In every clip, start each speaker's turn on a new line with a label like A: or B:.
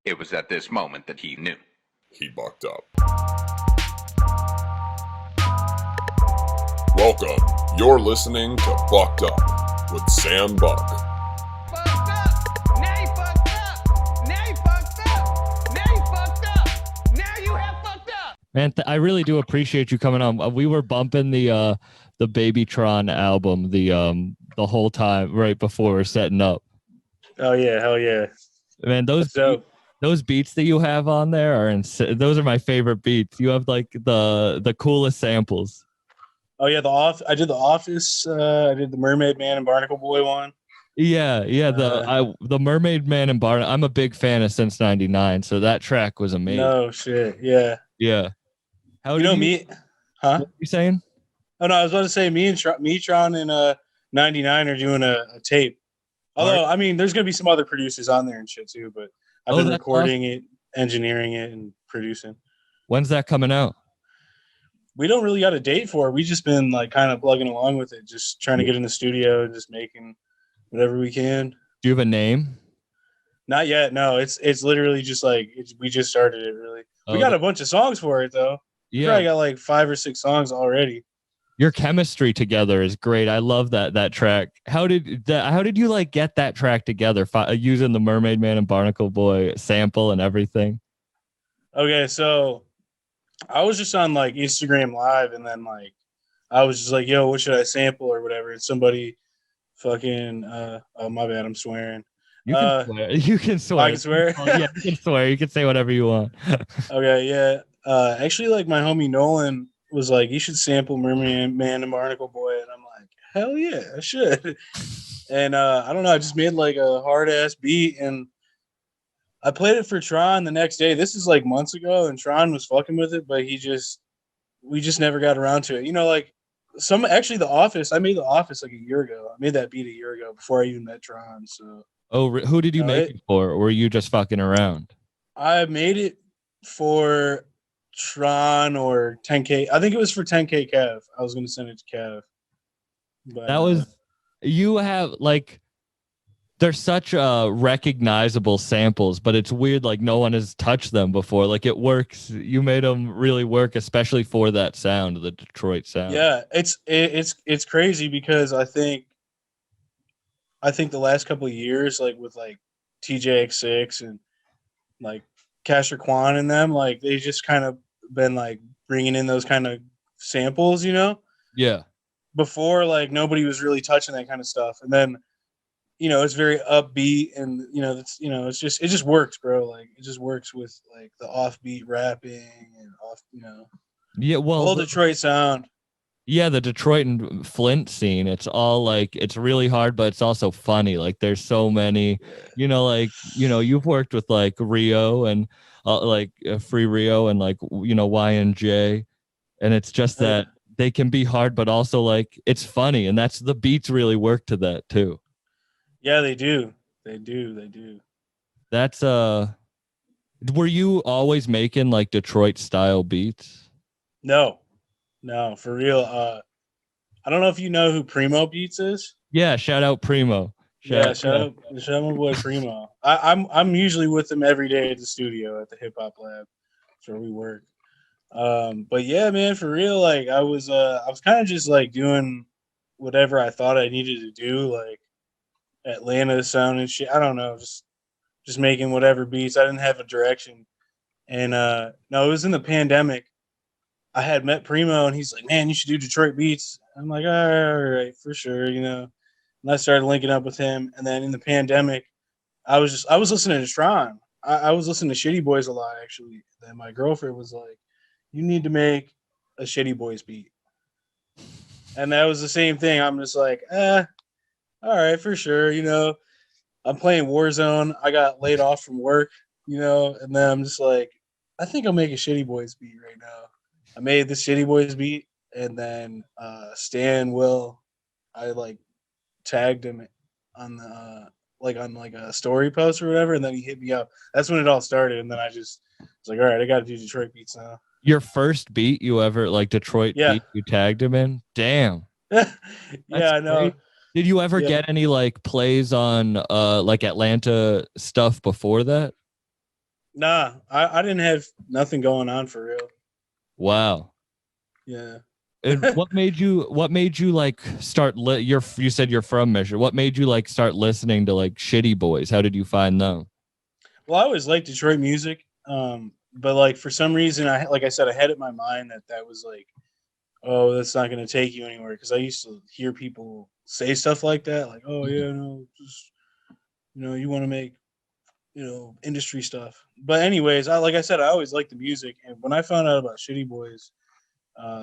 A: It was at this moment that he knew.
B: He bucked up. Welcome. You're listening to Bucked Up with Sam Buck.
C: Fucked up. Now you fucked up. Now you fucked up. Now you fucked up. Now you have fucked up.
D: Man, I really do appreciate you coming on. We were bumping the Babytron album the whole time right before we're setting up.
E: Oh yeah, hell yeah.
D: Man, those beats that you have on there are those are my favorite beats. You have like the coolest samples.
E: Oh yeah, I did the Office. I did the Mermaid Man and Barnacle Boy one.
D: Yeah. The Mermaid Man and Barnacle. I'm a big fan of Since '99, so that track was amazing.
E: No shit, yeah.
D: Yeah. How
E: you know me? Huh?
D: What are you saying?
E: Oh no, I was about to say me and Tron and 99 are doing a tape. Although I mean, there's gonna be some other producers on there and shit too, but I've been recording it, engineering it, and producing.
D: When's that coming out?
E: We don't really got a date for it. We just been like kind of plugging along with it, just trying to get in the studio and just making whatever we can.
D: Do you have a name?
E: Not yet. No, it's literally just like we just started it. Really, we got a bunch of songs for it though.
D: Yeah,
E: probably got like 5 or 6 songs already.
D: Your chemistry together is great. I love that track. How did you like get that track together using the Mermaid Man and Barnacle Boy sample and everything?
E: Okay, so I was just on like Instagram Live, and then like I was just like, "Yo, what should I sample or whatever?" And somebody fucking oh my bad, I'm swearing.
D: You can swear. You can swear.
E: I can swear.
D: Yeah, you can swear. You can say whatever you want.
E: Okay, yeah. Actually, like my homie Nolan was like, "You should sample Mermaid Man and Barnacle Boy," and I'm like, "Hell yeah, I should." And I don't know, I just made like a hard ass beat, and I played it for Tron the next day. This is like months ago, and Tron was fucking with it, but we just never got around to it. You know, like The Office. I made The Office like a year ago. I made that beat a year ago before I even met Tron. So,
D: who did you make it for? Or were you just fucking around?
E: I made it for Tron or 10K. I think it was for 10K Kev. I was gonna send it to Kev. But
D: that was you have like. They're such recognizable samples, but it's weird. Like no one has touched them before. Like it works. You made them really work, especially for that sound, the Detroit sound.
E: Yeah, it's crazy because I think the last couple of years, like with like TJX6 and like Casher Kwan and them, like they just kind of been like bringing in those kind of samples, you know?
D: Yeah.
E: Before, like nobody was really touching that kind of stuff, and then. You know, it's very upbeat, and it just works, bro. Like it just works with like the offbeat rapping and
D: Yeah, well,
E: whole Detroit sound.
D: Yeah, the Detroit and Flint scene. It's all like it's really hard, but it's also funny. Like there's so many, you've worked with like Rio and Free Rio and like Y&J, and it's just that they can be hard, but also like it's funny, and that's the beats really work to that too.
E: Yeah, they do. They do.
D: That's were you always making like Detroit style beats?
E: No, for real. I don't know if you know who Primo Beats is.
D: Yeah, shout out Primo.
E: Shout out my boy Primo. I'm usually with him every day at the studio at the Hip Hop Lab. That's where we work. But yeah, man, for real, like I was kind of just like doing whatever I thought I needed to do, like Atlanta sound and shit. I don't know, just making whatever beats. I didn't have a direction. And no, it was in the pandemic. I had met Primo, and he's like, "Man, you should do Detroit beats." I'm like, all right, for sure, And I started linking up with him. And then in the pandemic, I was listening to Tron. I was listening to Shitty Boys a lot, actually. Then my girlfriend was like, "You need to make a Shitty Boys beat." And that was the same thing. I'm just like, all right, for sure. I'm playing Warzone. I got laid off from work, and then I'm just like, I think I'll make a Shitty Boys beat right now. I made the Shitty Boys beat, and then Stan Will, I like tagged him on the on a story post or whatever, and then he hit me up. That's when it all started, and then I was like, all right, I got to do Detroit beats now.
D: Your first beat you ever Detroit beat you tagged him in? Damn.
E: Yeah, I know.
D: Great. Did you ever get any plays on Atlanta stuff before that?
E: Nah, I didn't have nothing going on for real.
D: Wow.
E: Yeah.
D: And what made you like start you said you're from Michigan. What made you like start listening to like Shitty Boys? How did you find them?
E: Well, I always liked Detroit music. But like for some reason, like I said, I had it in my mind that was like, oh, that's not going to take you anywhere. Because I used to hear people say stuff like that, like, oh yeah, no, just you want to make industry stuff. But anyways, like I said, I always liked the music, and when I found out about Shitty Boys,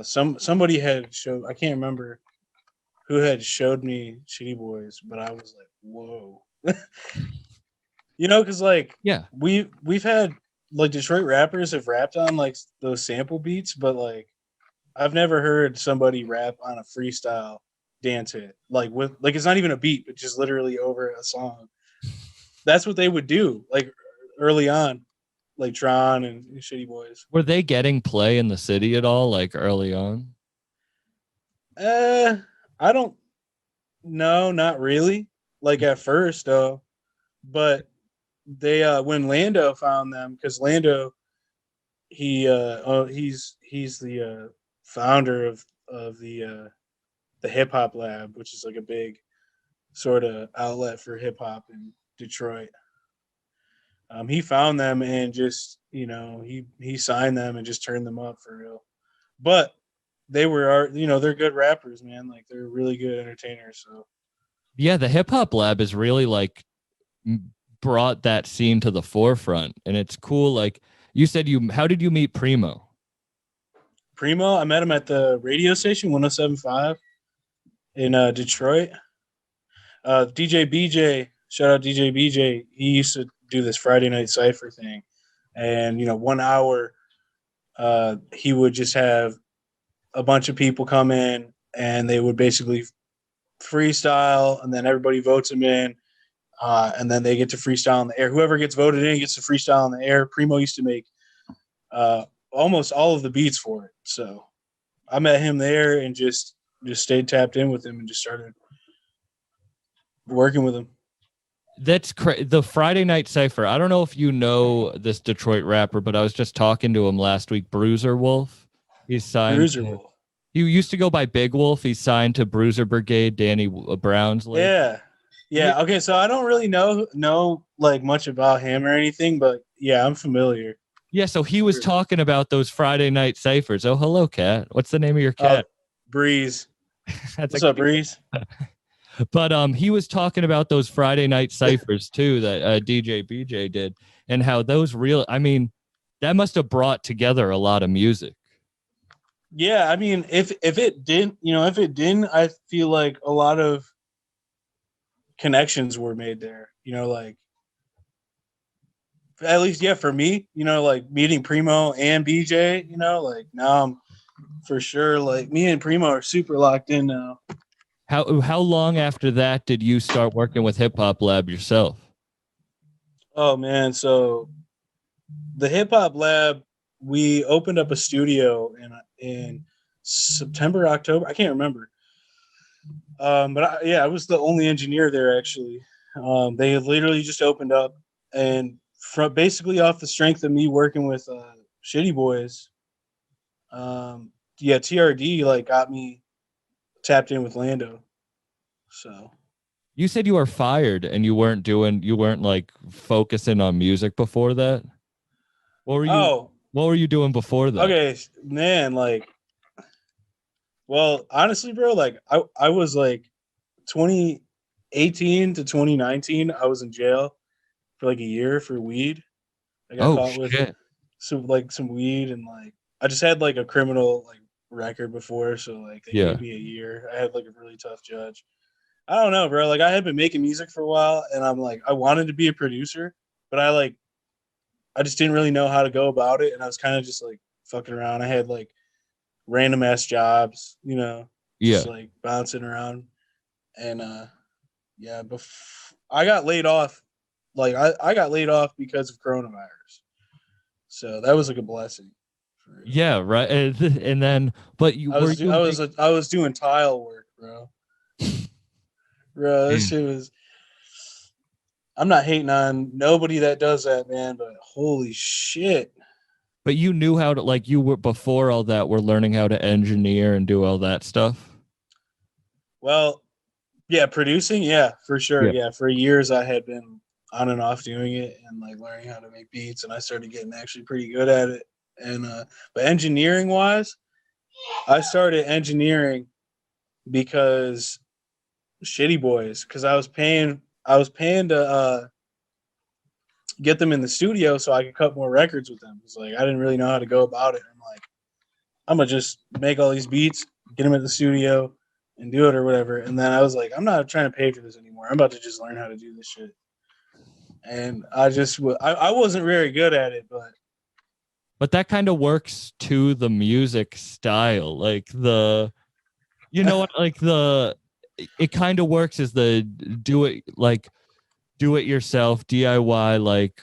E: somebody had showed. I can't remember who had showed me Shitty Boys, but I was like, whoa. Because like
D: Yeah.
E: we've had like Detroit rappers have rapped on like those sample beats, but like I've never heard somebody rap on a freestyle dance hit like with like it's not even a beat, but just literally over a song. That's what they would do like early on, like Tron and Shitty Boys.
D: Were they getting play in the city at all, like early on?
E: I don't know, not really. Like at first though, but they when Lando found them, because Lando he's the founder of the hip hop lab, which is like a big sort of outlet for hip hop in Detroit. He found them and just he signed them and just turned them up for real. But they were they're good rappers, man. Like they're really good entertainers. So
D: Yeah, the Hip Hop Lab is really like brought that scene to the forefront, and it's cool. Like you said, how did you meet Primo?
E: Primo, I met him at the radio station 107.5 in Detroit. DJ BJ, shout out DJ BJ. He used to do this Friday night cipher thing, and 1 hour, he would just have a bunch of people come in, and they would basically freestyle, and then everybody votes them in, and then they get to freestyle in the air. Whoever gets voted in gets to freestyle in the air. Primo used to make almost all of the beats for it, so I met him there and just stayed tapped in with him and just started working with him.
D: That's the Friday Night Cipher. I don't know if you know this Detroit rapper, but I was just talking to him last week. Bruiser Wolf. He's signed.
E: Bruiser Wolf.
D: He used to go by Big Wolf. He's signed to Bruiser Brigade, Danny Brown's label.
E: Yeah. Okay, so I don't really know like much about him or anything, but yeah, I'm familiar.
D: Yeah, so he was talking about those Friday Night Ciphers. Oh, hello, cat. What's the name of your cat?
E: Breeze.
D: That's
E: What's up, Breeze?
D: But he was talking about those Friday Night Ciphers too that DJ BJ did, and how those that must have brought together a lot of music.
E: Yeah, I mean, if it didn't, I feel like a lot of connections were made there. Like at least for me, like meeting Primo and BJ, like now I'm for sure like me and Primo are super locked in now.
D: How long after that did you start working with Hip Hop Lab yourself?
E: Oh man, so the Hip Hop Lab, we opened up a studio in September, October. I can't remember. But I was the only engineer there actually. They had literally just opened up, and from basically off the strength of me working with Shitty Boys, TRD like got me tapped in with Lando. So
D: you said you were fired and you weren't like focusing on music before that. What were you doing before that?
E: Okay, man, like, well, honestly, bro, like I was like 2018 to 2019, I was in jail for like a year for weed. I got caught with some weed, and like I just had like a criminal like record before, so like they gave me a year. I had like a really tough judge. I don't know, bro. Like I had been making music for a while, and I'm like I wanted to be a producer, but I just didn't really know how to go about it, and I was kind of just like fucking around. I had like random ass jobs, just like bouncing around, and I got laid off. Like I got laid off because of coronavirus, so that was like a blessing.
D: Yeah, right. And then, but
E: I was doing tile work, bro. Bro, this shit was. I'm not hating on nobody that does that, man, but holy shit.
D: But you knew how to, like, you were before all that, were learning how to engineer and do all that stuff.
E: Well, yeah, producing, yeah, for sure.
D: Yeah.
E: Yeah, for years I had been on and off doing it and like learning how to make beats, and I started getting actually pretty good at it. And but engineering wise, I started engineering because Shitty Boys, because I was paying to get them in the studio so I could cut more records with them. It's like I didn't really know how to go about it. I'm like, I'm gonna just make all these beats, get them at the studio, and do it or whatever. And then I was like, I'm not trying to pay for this anymore. I'm about to just learn how to do this shit. And I wasn't very good at it,
D: But that kind of works to the music style. Like the, you know what, like the, it kind of works as the do it yourself DIY. Like,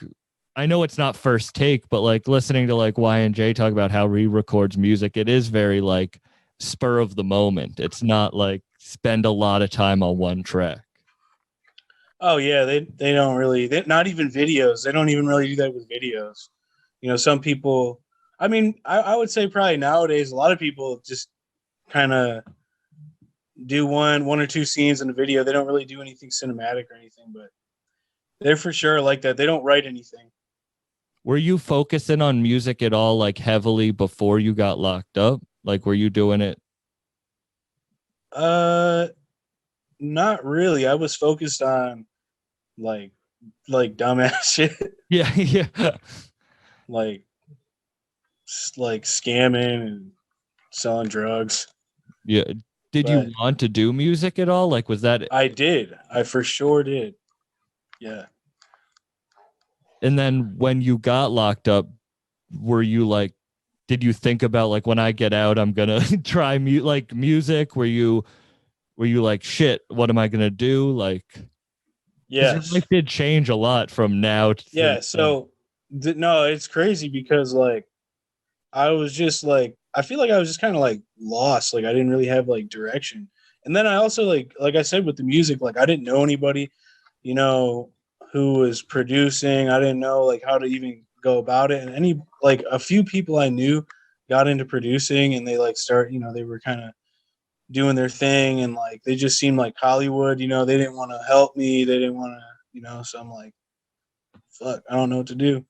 D: I know it's not first take, but like listening to like Y and J talk about how he records music, it is very like spur of the moment. It's not like spend a lot of time on one track.
E: oh yeah, they don't really, not even videos. They don't even really do that with videos. You know, some people. I mean, I would say probably nowadays a lot of people just kind of do one or two scenes in a video. They don't really do anything cinematic or anything, but they're for sure like that. They don't write anything.
D: Were you focusing on music at all, like heavily before you got locked up? Like, were you doing it?
E: Uh, Not really. I was focused on like dumbass shit,
D: Yeah, yeah.
E: like like scamming and selling drugs.
D: Yeah. Did
E: But
D: you want to do music at all? Like, was that,
E: I did. I for sure did. Yeah.
D: and then when you got locked up, were you like, did you think about like, when I get out, I'm gonna try like music? Were you like, shit, what am I gonna do? Like, because your
E: Yes.
D: life did change a lot from now to
E: Yeah. So no, it's crazy because like I was just like I feel like I was just kind of like lost. Like I didn't really have like direction. And then I also like I said with the music, like I didn't know anybody, you know, who was producing. I didn't know like how to even go about it. And any like a few people I knew got into producing and they like start, you know, they were kind of doing their thing and like they just seemed like Hollywood, you know, they didn't want to help me. They didn't want to, you know, so I'm like, fuck, I don't know what to do.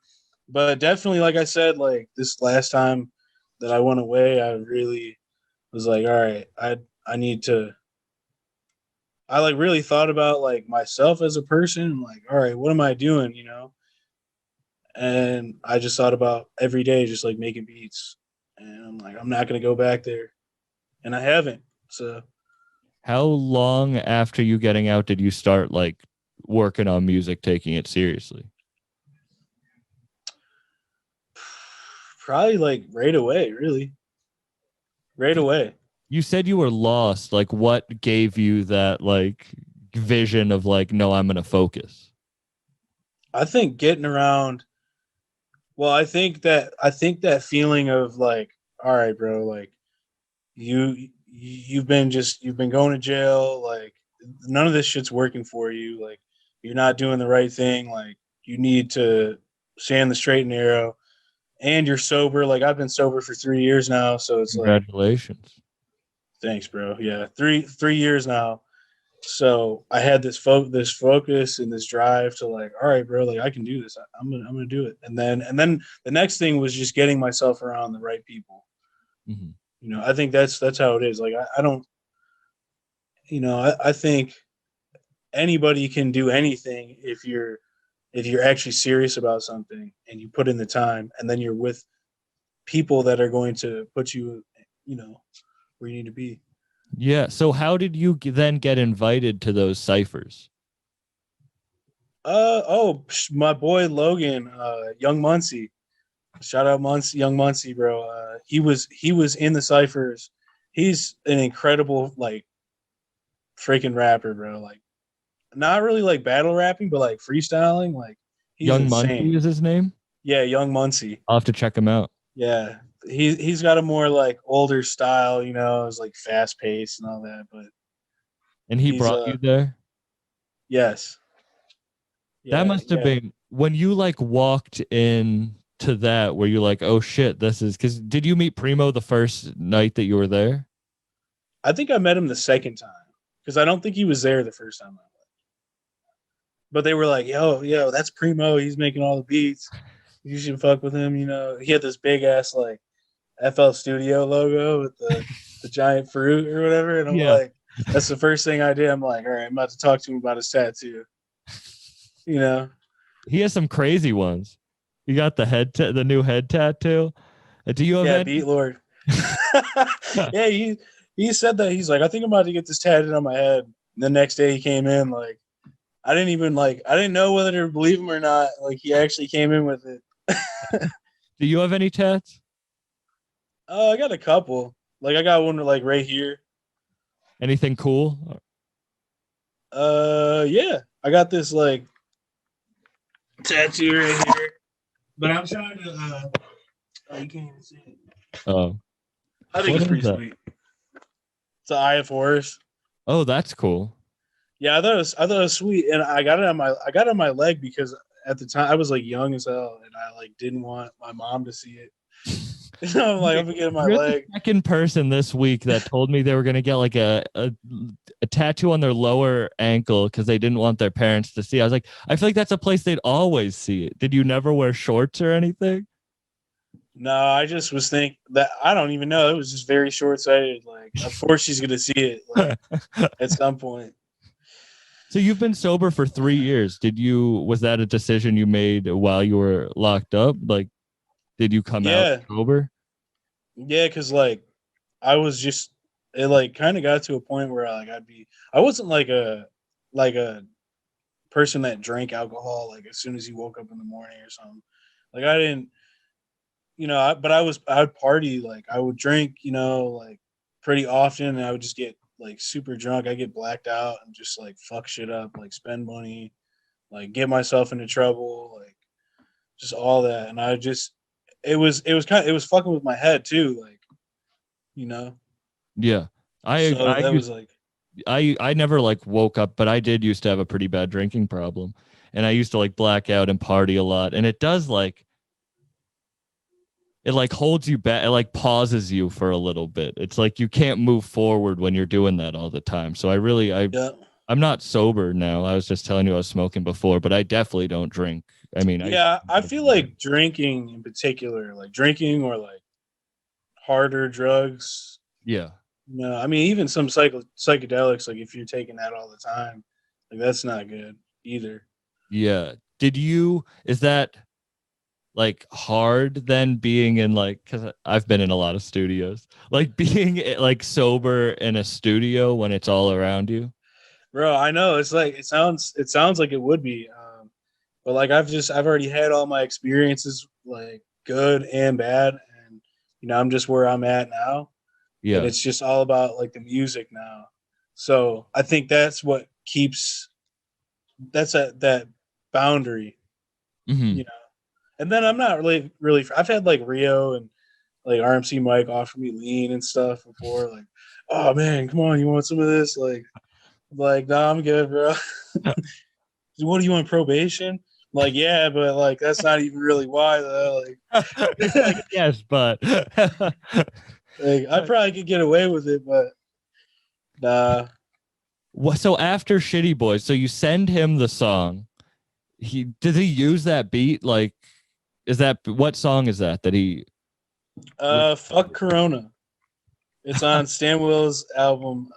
E: But definitely, like I said, like this last time that I went away, I really was like, all right, I need to. I like really thought about like myself as a person, like, all right, what am I doing, you know? And I just thought about every day, just like making beats, and I'm like, I'm not gonna go back there, and I haven't. So
D: how long after you getting out did you start like working on music, taking it seriously?
E: probably like right away, really, right away.
D: You said you were lost. Like, what gave you that like vision of like, no, I'm gonna focus?
E: I think getting around. Well, I think that feeling of like, all right, bro, like you've been going to jail, like none of this shit's working for you, like you're not doing the right thing, like you need to stay on the straight and narrow, and you're sober. Like I've been sober for 3 years now, so it's like,
D: Congratulations.
E: thanks, bro. Yeah, three years now. So I had this focus and this drive to like, all right, bro, like I can do this. I'm gonna do it. And then the next thing was just getting myself around the right people.
D: Mm-hmm.
E: You know, I think that's how it is. Like I don't, you know, I think anybody can do anything if you're actually serious about something and you put in the time, and then you're with people that are going to put you, you know, where you need to be.
D: Yeah. So how did you then get invited to those ciphers?
E: My boy Logan, Young Muncie. Shout out Young Muncie, bro. He was in the ciphers. He's an incredible like freaking rapper, bro. Like not really like battle rapping, but like freestyling. Like he's
D: Young Muncie
E: insane.
D: is his name.
E: Yeah, Young Muncie.
D: I'll have to check him out.
E: Yeah, he's got a more like older style, you know, it's like fast paced and all that. But
D: And he
E: he's
D: brought you there.
E: yes,
D: That
E: Yeah,
D: must have
E: yeah.
D: been when you like walked in to that where you're like, oh shit, this is because did you meet Primo the first night that you were there?
E: I think I met him the second time because I don't think he was there the first time I went. But they were like, yo, that's Primo. He's making all the beats. You should fuck with him. He had this big ass like FL Studio logo with the giant fruit or whatever. And I'm
D: Yeah.
E: like, that's the first thing I did. I'm like, all right, I'm about to talk to him about his tattoo. You know?
D: He has some crazy ones. You got the new head tattoo. Do you have
E: Yeah,
D: any?
E: Beat Lord. Yeah, he said that. He's like, I think I'm about to get this tattooed on my head. And the next day he came in, like, I didn't know whether to believe him or not. Like, he actually came in with it.
D: Do you have any tats?
E: I got a couple. Like, I got one like right here.
D: Anything cool?
E: Yeah, I got this like tattoo right here. But I'm trying to. Oh, you can't even see it.
D: Oh,
E: I think
D: What
E: it's
D: is
E: pretty
D: that?
E: sweet. It's an Eye of Horus.
D: oh, that's cool.
E: Yeah, I thought it was sweet, and I got it on my leg because at the time I was like young as hell, and I like didn't want my mom to see it. So I'm like, I'm gonna get it on my
D: You're
E: leg.
D: the second person this week that told me they were gonna get like a tattoo on their lower ankle because they didn't want their parents to see. I was like, I feel like that's a place they'd always see it. Did you never wear shorts or anything?
E: No, I just was thinking that I don't even know. It was just very short sighted. Like, of course she's gonna see it like, at some point.
D: So you've been sober for 3 years. Was that a decision you made while you were locked up? Like, did you come out
E: Yeah,
D: sober?
E: yeah, because like I was just it like kind of got to a point where like I wasn't like a person that drank alcohol like as soon as he woke up in the morning or something. Like I didn't, but I would party, like I would drink, like pretty often, and I would just get like super drunk. I get blacked out and just like fuck shit up, like spend money, like get myself into trouble, like just all that. And I just it was fucking with my head too, like you know.
D: Yeah. I
E: So
D: I
E: that was
D: used
E: like
D: I never like woke up, but I did used to have a pretty bad drinking problem. And I used to like black out and party a lot. And it does like it like holds you back, it like pauses you for a little bit. It's like you can't move forward when you're doing that all the time. So
E: yeah.
D: I'm not sober now. I was just telling you I was smoking before, but I definitely don't drink. I mean,
E: Yeah, I feel like drinking in particular, like drinking or like harder drugs.
D: yeah.
E: No, I mean even some psychedelics. Like if you're taking that all the time, like that's not good either.
D: Yeah. Is that like hard then being in like, because I've been in a lot of studios, like being like sober in a studio when it's all around you?
E: Bro, I know it's like it sounds like it would be, but like I've already had all my experiences, like good and bad, and I'm just where I'm at now, and
D: Yeah.
E: it's just all about like the music now. So I think that's what keeps that boundary,
D: Hmm.
E: you know. And then I'm not really. I've had like Rio and like RMC Mike offer me lean and stuff before. Like, oh man, come on, you want some of this? Like, nah, I'm good, bro. What do you want, probation? Like, yeah, but like that's not even really why though.
D: It's
E: Like,
D: like, yes, but
E: like I probably could get away with it, but nah.
D: so after Shitty Boys, so you send him the song. Did he use that beat? Like, what song is that he
E: Fuck Corona. It's on Stan Will's album,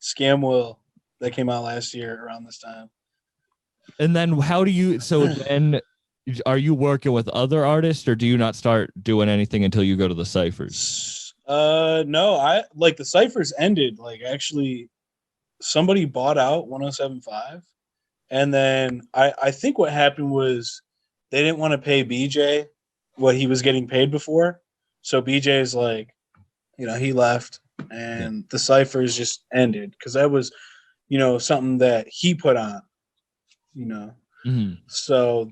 E: Scam Will, that came out last year around this time.
D: and then so then are you working with other artists or do you not start doing anything until you go to the ciphers?
E: No, I like the ciphers ended. Like actually, somebody bought out 107.5, and then I think what happened was they didn't want to pay BJ what he was getting paid before, so BJ's like, he left, and the ciphers just ended because that was, something that he put on, you know.
D: Mm-hmm.
E: So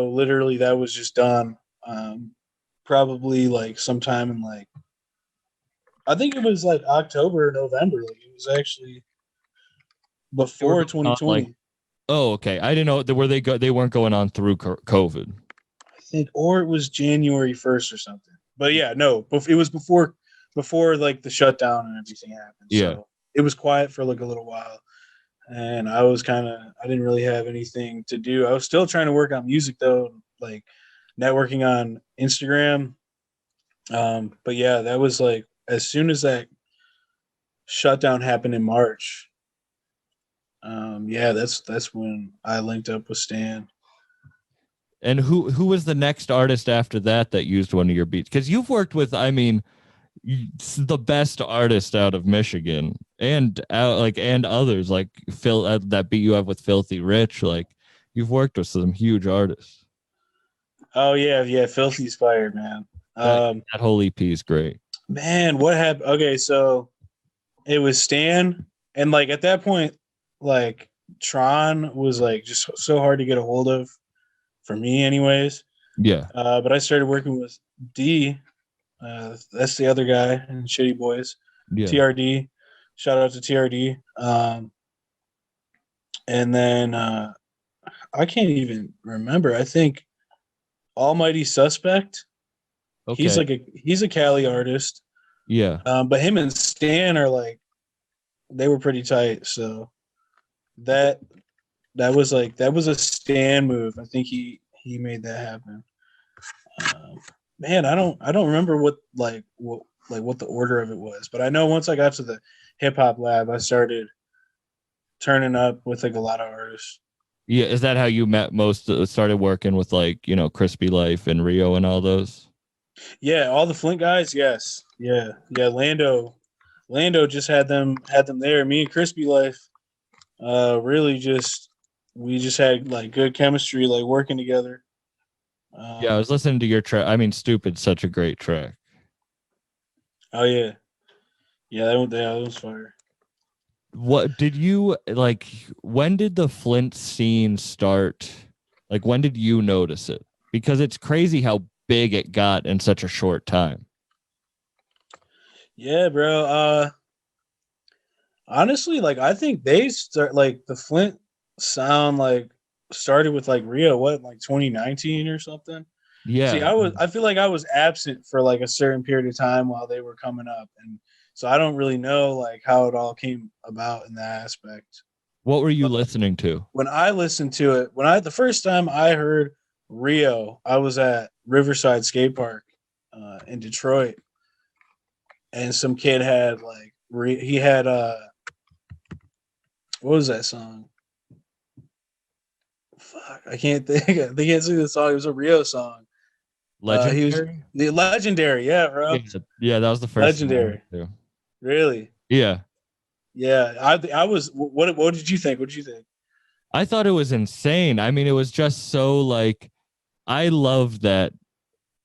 E: literally that was just done, probably like sometime in like I think it was like October or November. Like it was actually before
D: Like,
E: 2020.
D: Oh, okay. I didn't know that were they weren't going on through COVID.
E: I think, or it was January 1st or something. But yeah, no, it was before like the shutdown and everything happened.
D: Yeah.
E: So it was quiet for like a little while, and I didn't really have anything to do. I was still trying to work on music though, like networking on Instagram. But yeah, that was like as soon as that shutdown happened in March. Yeah, that's when I linked up with Stan.
D: And who was the next artist after that used one of your beats? Because you've worked with, I mean, the best artist out of Michigan, and and others like Phil, that beat you have with Filthy Rich. Like, you've worked with some huge artists.
E: Oh yeah, Filthy's fired, man.
D: That whole EP is great.
E: Man, what happened? Okay, so it was Stan, and like at that point, like Tron was like just so hard to get a hold of for me, anyways.
D: Yeah.
E: But I started working with D. That's the other guy in Shitty Boys.
D: Yeah.
E: TRD. Shout out to TRD. And then I can't even remember. I think Almighty Suspect.
D: Okay.
E: He's a Cali artist.
D: Yeah.
E: But him and Stan are like, they were pretty tight. So that was a Stan move. I think he made that happen. Man, I don't remember what the order of it was, but I know once I got to the hip hop lab, I started turning up with like a lot of artists.
D: Yeah, is that how you met started working with like, Crispy Life and Rio and all those?
E: Yeah, all the Flint guys, yes. Yeah. Lando just had them there. Me and Crispy Life really we just had like good chemistry, like working together.
D: Yeah, I was listening to your track. I mean, Stupid's such a great track.
E: Oh yeah. Yeah, that was fire.
D: What did you like? When did the Flint scene start? Like, when did you notice it? Because it's crazy how big it got in such a short time.
E: Yeah, bro. Honestly, like I think they start like the Flint sound like started with like Rio, like 2019 or something.
D: Yeah.
E: See, I feel like I was absent for like a certain period of time while they were coming up, and so I don't really know like how it all came about in that aspect.
D: What were you
E: But
D: listening to?
E: when I listened to it, the first time I heard Rio, I was at Riverside Skate Park in Detroit, and some kid had like he had what was that song? Fuck, I can't think. They can't sing the song. It was a Rio song. He was
D: Legendary?
E: the legendary, yeah, bro.
D: Yeah, that was the first
E: Legendary. Really?
D: Yeah.
E: Yeah. I was. What did you think? What did you think?
D: I thought it was insane. I mean, it was just so like, I loved that.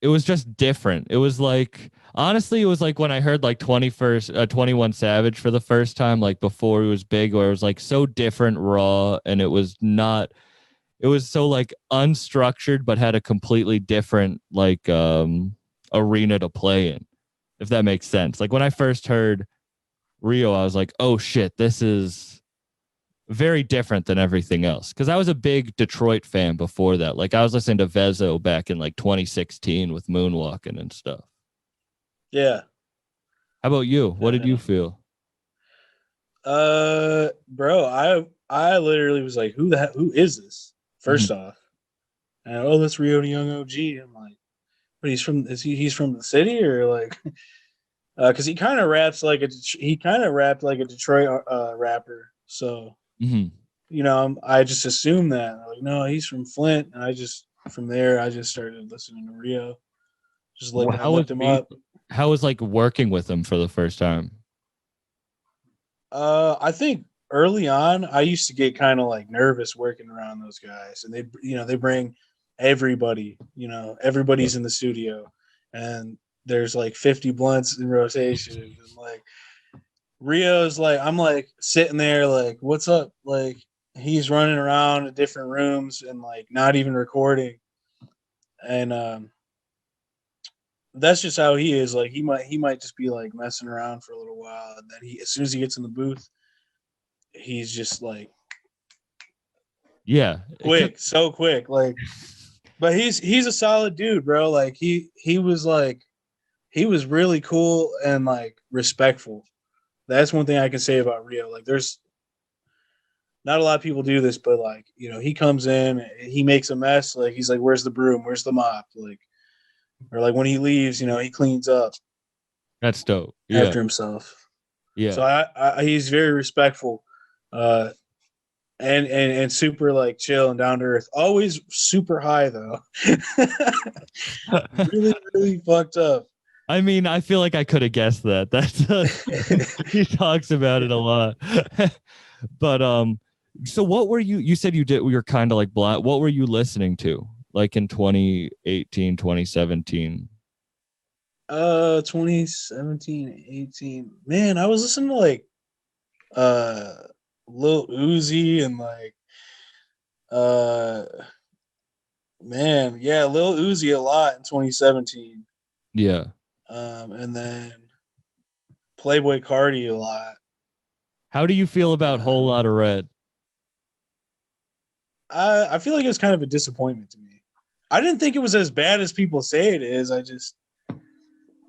D: It was just different. It was like, honestly, it was like when I heard like 21 Savage for the first time, like before he was big, where it was like so different, raw, and it was so like unstructured, but had a completely different like arena to play in, if that makes sense. Like when I first heard Rio, I was like, oh shit, this is very different than everything else. Because I was a big Detroit fan before that. Like I was listening to Vezo back in like 2016 with Moonwalking and stuff.
E: Yeah.
D: How about you? What did you feel?
E: Bro, I literally was like, who is this? First off, and that's Rio the Young OG. I'm like, but he's from the city or like, because he kind of rapped like a Detroit rapper. So I just assumed that. Like, no, he's from Flint, and from there I just started listening to Rio. Just like I looked him up.
D: How was like working with him for the first time?
E: I think early on I used to get kind of like nervous working around those guys, and they bring everybody. Everybody's in the studio, and there's like 50 blunts in rotation, and like Rio's like, I'm like sitting there like, what's up? Like he's running around in different rooms and like not even recording, and that's just how he is. Like he might just be like messing around for a little while, and then as soon as he gets in the booth, he's just like
D: Yeah.
E: quick, so quick. Like, but he's a solid dude, bro. Like he was really cool and like respectful. That's one thing I can say about Rio. Like, there's not a lot of people do this, but like, he comes in, he makes a mess. Like, he's like, "Where's the broom? Where's the mop?" Like, or like when he leaves, he cleans up
D: That's dope. Yeah.
E: after himself.
D: Yeah.
E: So he's very respectful, uh, and super like chill and down to earth. Always super high though. Really, really fucked up.
D: I mean, I feel like I could have guessed that. He talks about it a lot. But so what were you said you were kind of like black. What were you listening to like in 2018, 2017?
E: 2017, 18. Man, I was listening to like Lil Uzi and like Lil Uzi a lot in 2017.
D: Yeah.
E: And then Playboy Cardi a lot.
D: How do you feel about Whole Lotta Red?
E: I feel like it was kind of a disappointment to me. I didn't think it was as bad as people say it is.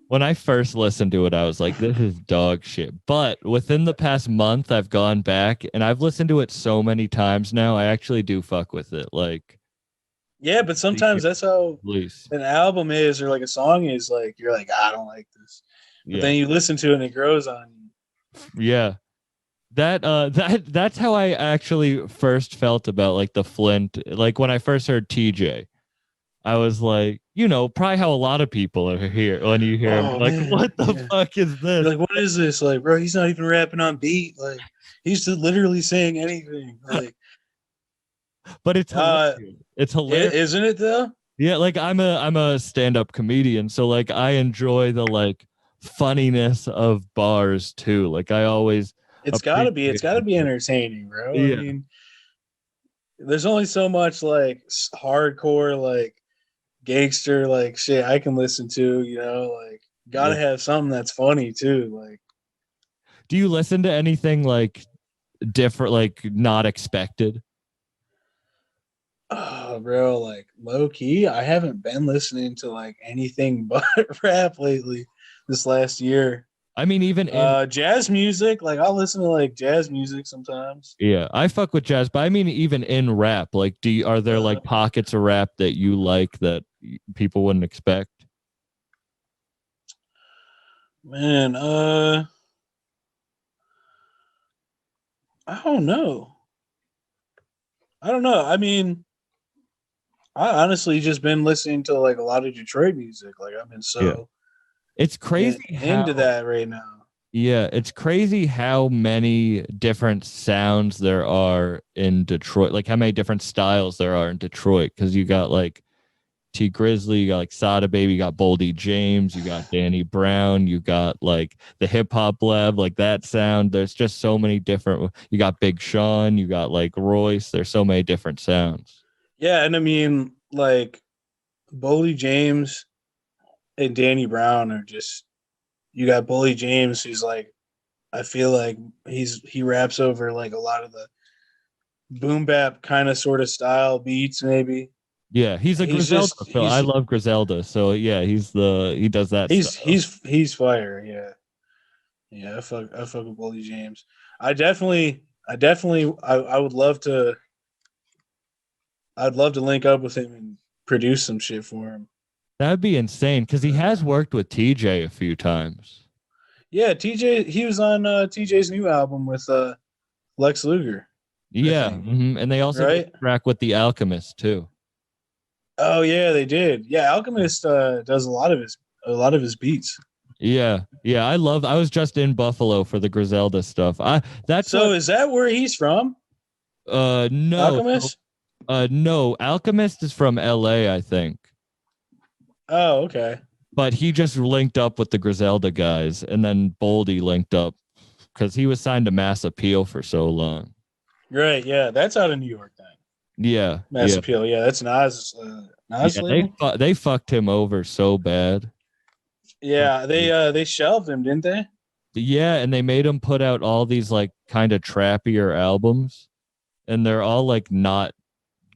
D: When I first listened to it, I was like, this is dog shit. But within the past month, I've gone back and I've listened to it so many times now. I actually do fuck with it. Like,
E: yeah, but sometimes that's how
D: please.
E: an album is, or like a song is. Like, you're like, I don't like this, but then you listen to it and it grows on you.
D: Yeah. That's how I actually first felt about like the Flint. Like when I first heard TJ, I was like, probably how a lot of people are here when you hear him. Like,
E: Man,
D: what the fuck is this?
E: You're like, what is this? Like, bro, he's not even rapping on beat. Like, he's just literally saying anything. Like,
D: but it's hilarious. It's hilarious,
E: isn't it though?
D: Yeah, like I'm a stand-up comedian, so like I enjoy the like funniness of bars too. Like I always
E: It's gotta be entertaining, bro.
D: Yeah.
E: I mean, there's only so much like hardcore, like gangster, like shit I can listen to, like gotta have something that's funny too. Like,
D: do you listen to anything like different, like not expected?
E: Oh, bro, like low key, I haven't been listening to like anything but rap lately this last year.
D: I mean, even in
E: jazz music, like I'll listen to like jazz music sometimes.
D: Yeah, I fuck with jazz, but I mean, even in rap, like, are there like pockets of rap that you like that people wouldn't expect?
E: Man, I don't know. I mean, I honestly just been listening to like a lot of Detroit music. Like I've been
D: it's crazy
E: into that right now.
D: Yeah, it's crazy how many different sounds there are in Detroit. Like how many different styles there are in Detroit. Because you got like T Grizzly, you got like Sada Baby, you got Boldy James, you got Danny Brown, you got like the Hip Hop Lab, like that sound. There's just so many different. You got Big Sean, you got like Royce. There's so many different sounds.
E: Yeah, and I mean, like Boldy James and Danny Brown are just. You got Boldy James, who's like, I feel like he raps over like a lot of the boom bap kind of sort of style beats, maybe.
D: Yeah, he's a Griselda. So I love Griselda. So yeah, he does that.
E: He's fire. Yeah. I fuck with Boldy James. I would love to. I'd love to link up with him and produce some shit for him.
D: That'd be insane because he has worked with TJ a few times.
E: Yeah, TJ. He was on TJ's new album with Lex Luger.
D: Yeah, and they also did a track with The Alchemist too.
E: Oh yeah, they did. Yeah, Alchemist does a lot of his beats.
D: Yeah. I was just in Buffalo for the Griselda stuff.
E: Is that where he's from?
D: No.
E: Alchemist?
D: No, Alchemist is from LA, I think.
E: Oh, okay.
D: But he just linked up with the Griselda guys, and then Boldy linked up because he was signed to Mass Appeal for so long.
E: Right, yeah. That's out of New York then.
D: Yeah.
E: Mass Appeal, yeah. That's Nas.
D: They fucked him over so bad.
E: Yeah, they shelved him, didn't they?
D: Yeah, and they made him put out all these like kind of trappier albums, and they're all like not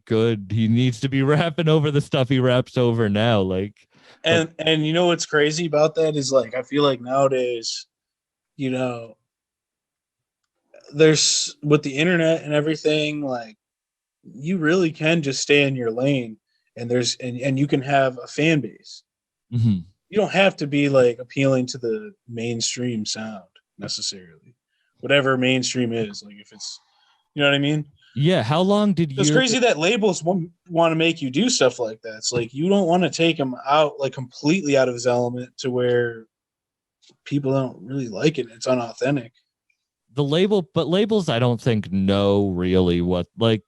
D: good. He needs to be rapping over the stuff he raps over now. Like,
E: And you know what's crazy about that is like I feel like nowadays, you know, there's with the internet and everything, like you really can just stay in your lane and and you can have a fan base.
D: mhm.
E: You don't have to be like appealing to the mainstream sound necessarily. Whatever mainstream is, like if it's you know what I mean?
D: Yeah. How long did
E: It's
D: your
E: crazy that labels want to make you do stuff like that. It's like you don't want to take him out like completely out of his element to where people don't really like it. It's unauthentic.
D: the label, but labels I don't think know really what, like,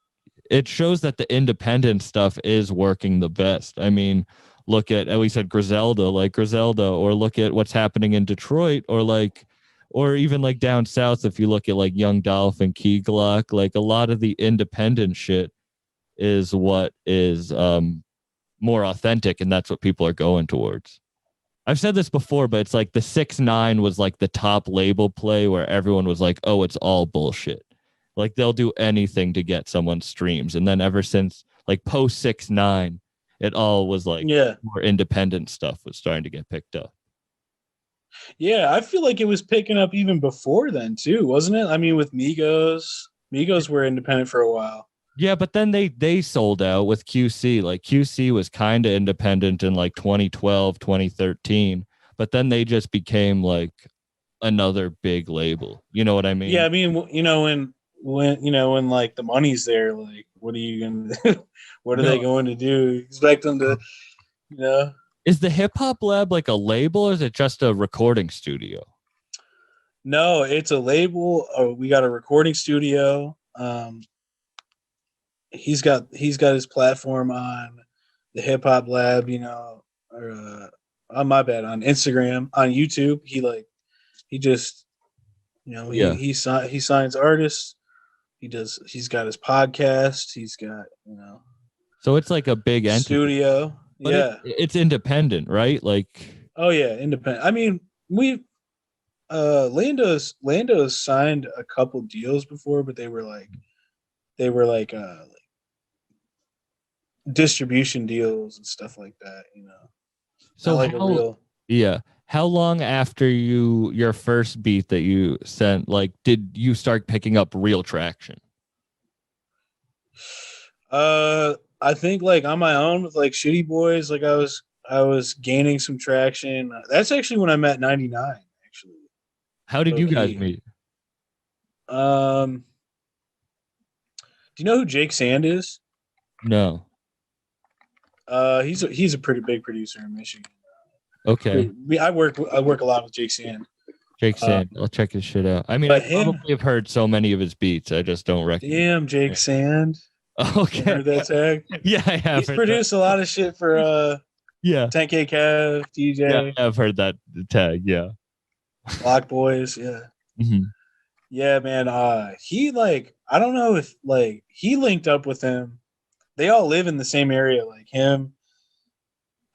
D: it shows that the independent stuff is working the best. I mean, look at we said Griselda, like Griselda, or look at what's happening in Detroit, or like, or even like down south. If you look at like Young Dolph and Key Glock, like a lot of the independent shit is what is more authentic, and that's what people are going towards. I've said this before, but it's like the 6ix9ine was like the top label play where everyone was like, "Oh, it's all bullshit." Like they'll do anything to get someone's streams, and then ever since like post 6ix9ine, it all was like
E: Yeah.
D: more independent stuff was starting to get picked up.
E: Yeah, I feel like it was picking up even before then too, wasn't it? I mean, with Migos were independent for a while.
D: Yeah, but then they sold out with QC. Like QC was kind of independent in like 2012, 2013, but then they just became like another big label. You know what I mean?
E: Yeah, I mean, you know, when like the money's there, like, what are you gonna do? What are they
D: No.
E: going to do? Expect them to, you know?
D: Is the Hip Hop Lab like a label, or is it just a recording studio?
E: No, it's a label. We got a recording studio. He's got his platform on the Hip Hop Lab, you know, or on my bad on Instagram, on YouTube. He just you know
D: Yeah.
E: he signs artists. He's got his podcast. He's got you know
D: So it's like a big entity,
E: studio.
D: but
E: Yeah.
D: it's independent, right? Like,
E: Oh yeah, independent. I mean, we Lando's signed a couple deals before, but they were like distribution deals and stuff like that, you know.
D: so
E: Not like a real
D: yeah. How long after your first beat that you sent, like, did you start picking up real traction?
E: I think like on my own with like Shitty Boys, like I was gaining some traction. That's actually when I met 99, actually.
D: How did
E: Low
D: you guys
E: key.
D: meet?
E: Do you know who Jake Sand is?
D: No.
E: He's a pretty big producer in Michigan.
D: Okay.
E: I work a lot with Jake Sand.
D: Jake Sand. I'll check his shit out. I mean, I
E: But him,
D: probably have heard so many of his beats. I just don't recognize.
E: damn Jake Sand. You
D: Okay.
E: heard that tag?
D: Yeah, I have.
E: He's
D: heard
E: produced a lot of shit for
D: that. Yeah.
E: 10K Kev, DJ,
D: Yeah, I've heard that tag. Yeah.
E: Block Boys. Yeah.
D: Mhm.
E: Yeah, man. He like I don't know if like he linked up with him. They all live in the same area, like him,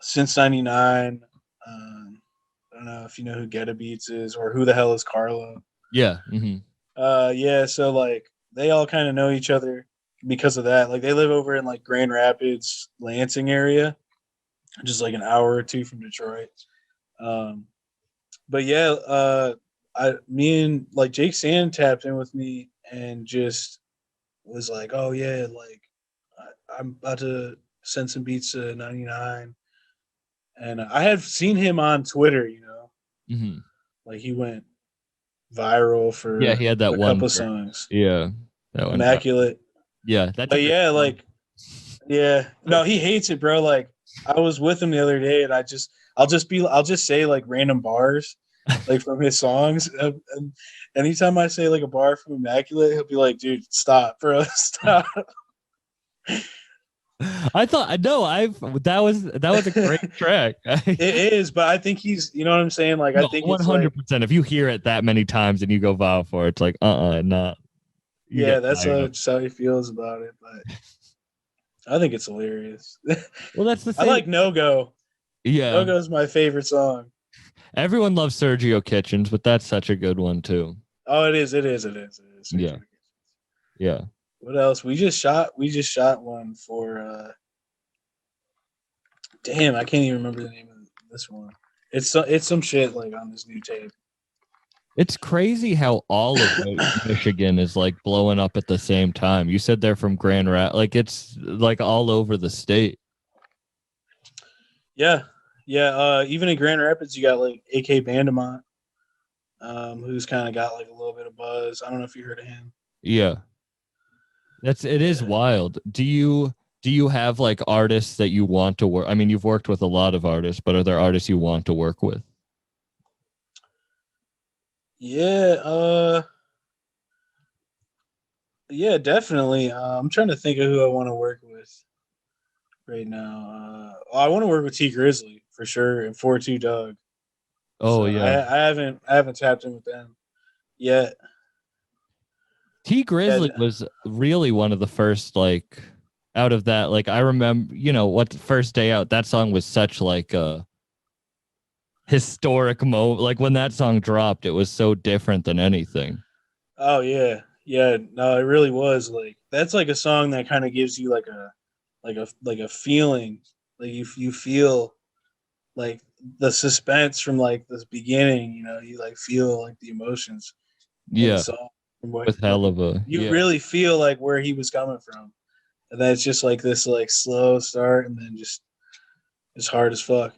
E: since '99. I don't know if you know who Getta Beats is or who the hell is Carlo.
D: Yeah. Mhm.
E: Yeah. So like they all kind of know each other because of that. Like they live over in like Grand Rapids, Lansing area, just like an hour or two from Detroit. But yeah, me and like Jake Sand tapped in with me and just was like, oh yeah, like I'm about to send some beats to 99. And I had seen him on Twitter, you know,
D: Mhm.
E: like he went viral for
D: Yeah, he had that
E: a
D: one.
E: couple songs.
D: Yeah. That one.
E: Immaculate.
D: Yeah, that's
E: But yeah, like yeah. No, he hates it, bro. Like I was with him the other day and I'll just say like random bars like from his songs. And anytime I say like a bar from Immaculate, he'll be like, dude, stop, bro, stop.
D: I thought no, that was a great track.
E: It is, but I think he's you know what I'm saying? Like I think it's like
D: 100%. If you hear it that many times and you go viral for it, it's like not. You
E: yeah,
D: get
E: that's
D: tired of it.
E: just how he feels about it. But I think it's hilarious.
D: Well, that's the
E: I
D: thing.
E: like No Go.
D: Yeah,
E: No Go's my favorite song.
D: everyone loves Sergio Kitchens, but that's such a good one too.
E: Oh, it is.
D: Yeah.
E: What else? We just shot one for damn, I can't even remember the name of this one. It's some shit like on this new tape.
D: It's crazy how all of Michigan is like blowing up at the same time. You said they're from Grand Rapids, like it's like all over the state.
E: Yeah. Yeah, even in Grand Rapids you got like AK Bandamont, who's kind of got like a little bit of buzz. I don't know if you heard of him.
D: Yeah, it is
E: Yeah.
D: wild. Do you have like artists that you want to work? I mean, you've worked with a lot of artists, but are there artists you want to work with?
E: Yeah, yeah, definitely. I'm trying to think of who I want to work with right now. I want to work with T Grizzly for sure and 42 Doug.
D: Oh
E: So
D: yeah,
E: I haven't tapped in with them yet.
D: T Grizzly
E: Yeah,
D: was really one of the first like out of that. Like I remember, what first day out, that song was such like a historic moment. Like when that song dropped, it was so different than anything.
E: oh yeah, yeah. No, it really was like that's like a song that kind of gives you like a feeling, like you feel like the suspense from like this beginning. You like feel like the emotions in the
D: Yeah,
E: song. From what
D: with hell of a
E: you
D: yeah.
E: really feel like where he was coming from, and then it's just like this like slow start, and then just it's hard as fuck.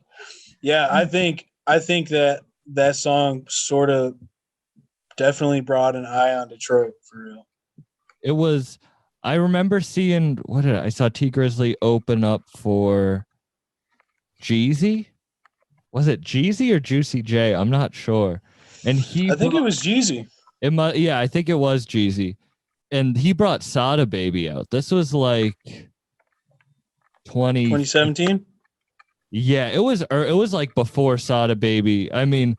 E: Yeah, I think that song sort of definitely brought an eye on Detroit for real.
D: It was. I remember seeing I saw T Grizzly open up for Jeezy. Was it Jeezy or Juicy J? I'm not sure. And he
E: I think it
D: brought
E: was Jeezy.
D: yeah, I think it was Jeezy. And he brought Sada Baby out. This was like 20.
E: 2017.
D: Yeah, it was like before Sada Baby. I mean,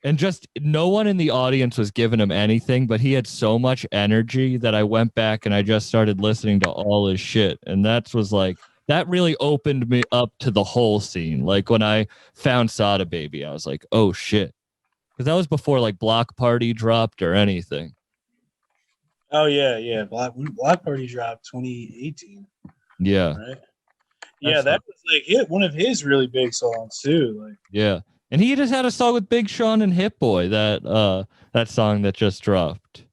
D: and just no one in the audience was giving him anything, but he had so much energy that I went back and I just started listening to all his shit. And that really opened me up to the whole scene. Like when I found Sada Baby, I was like, oh shit. Because that was before like Block Party dropped or anything.
E: Oh yeah, yeah. Block Party dropped 2018,
D: Yeah.
E: right? Yeah,
D: That's
E: that was like one of his really big songs too. Like
D: yeah. And he just had a song with Big Sean and Hit Boy, that song that just dropped.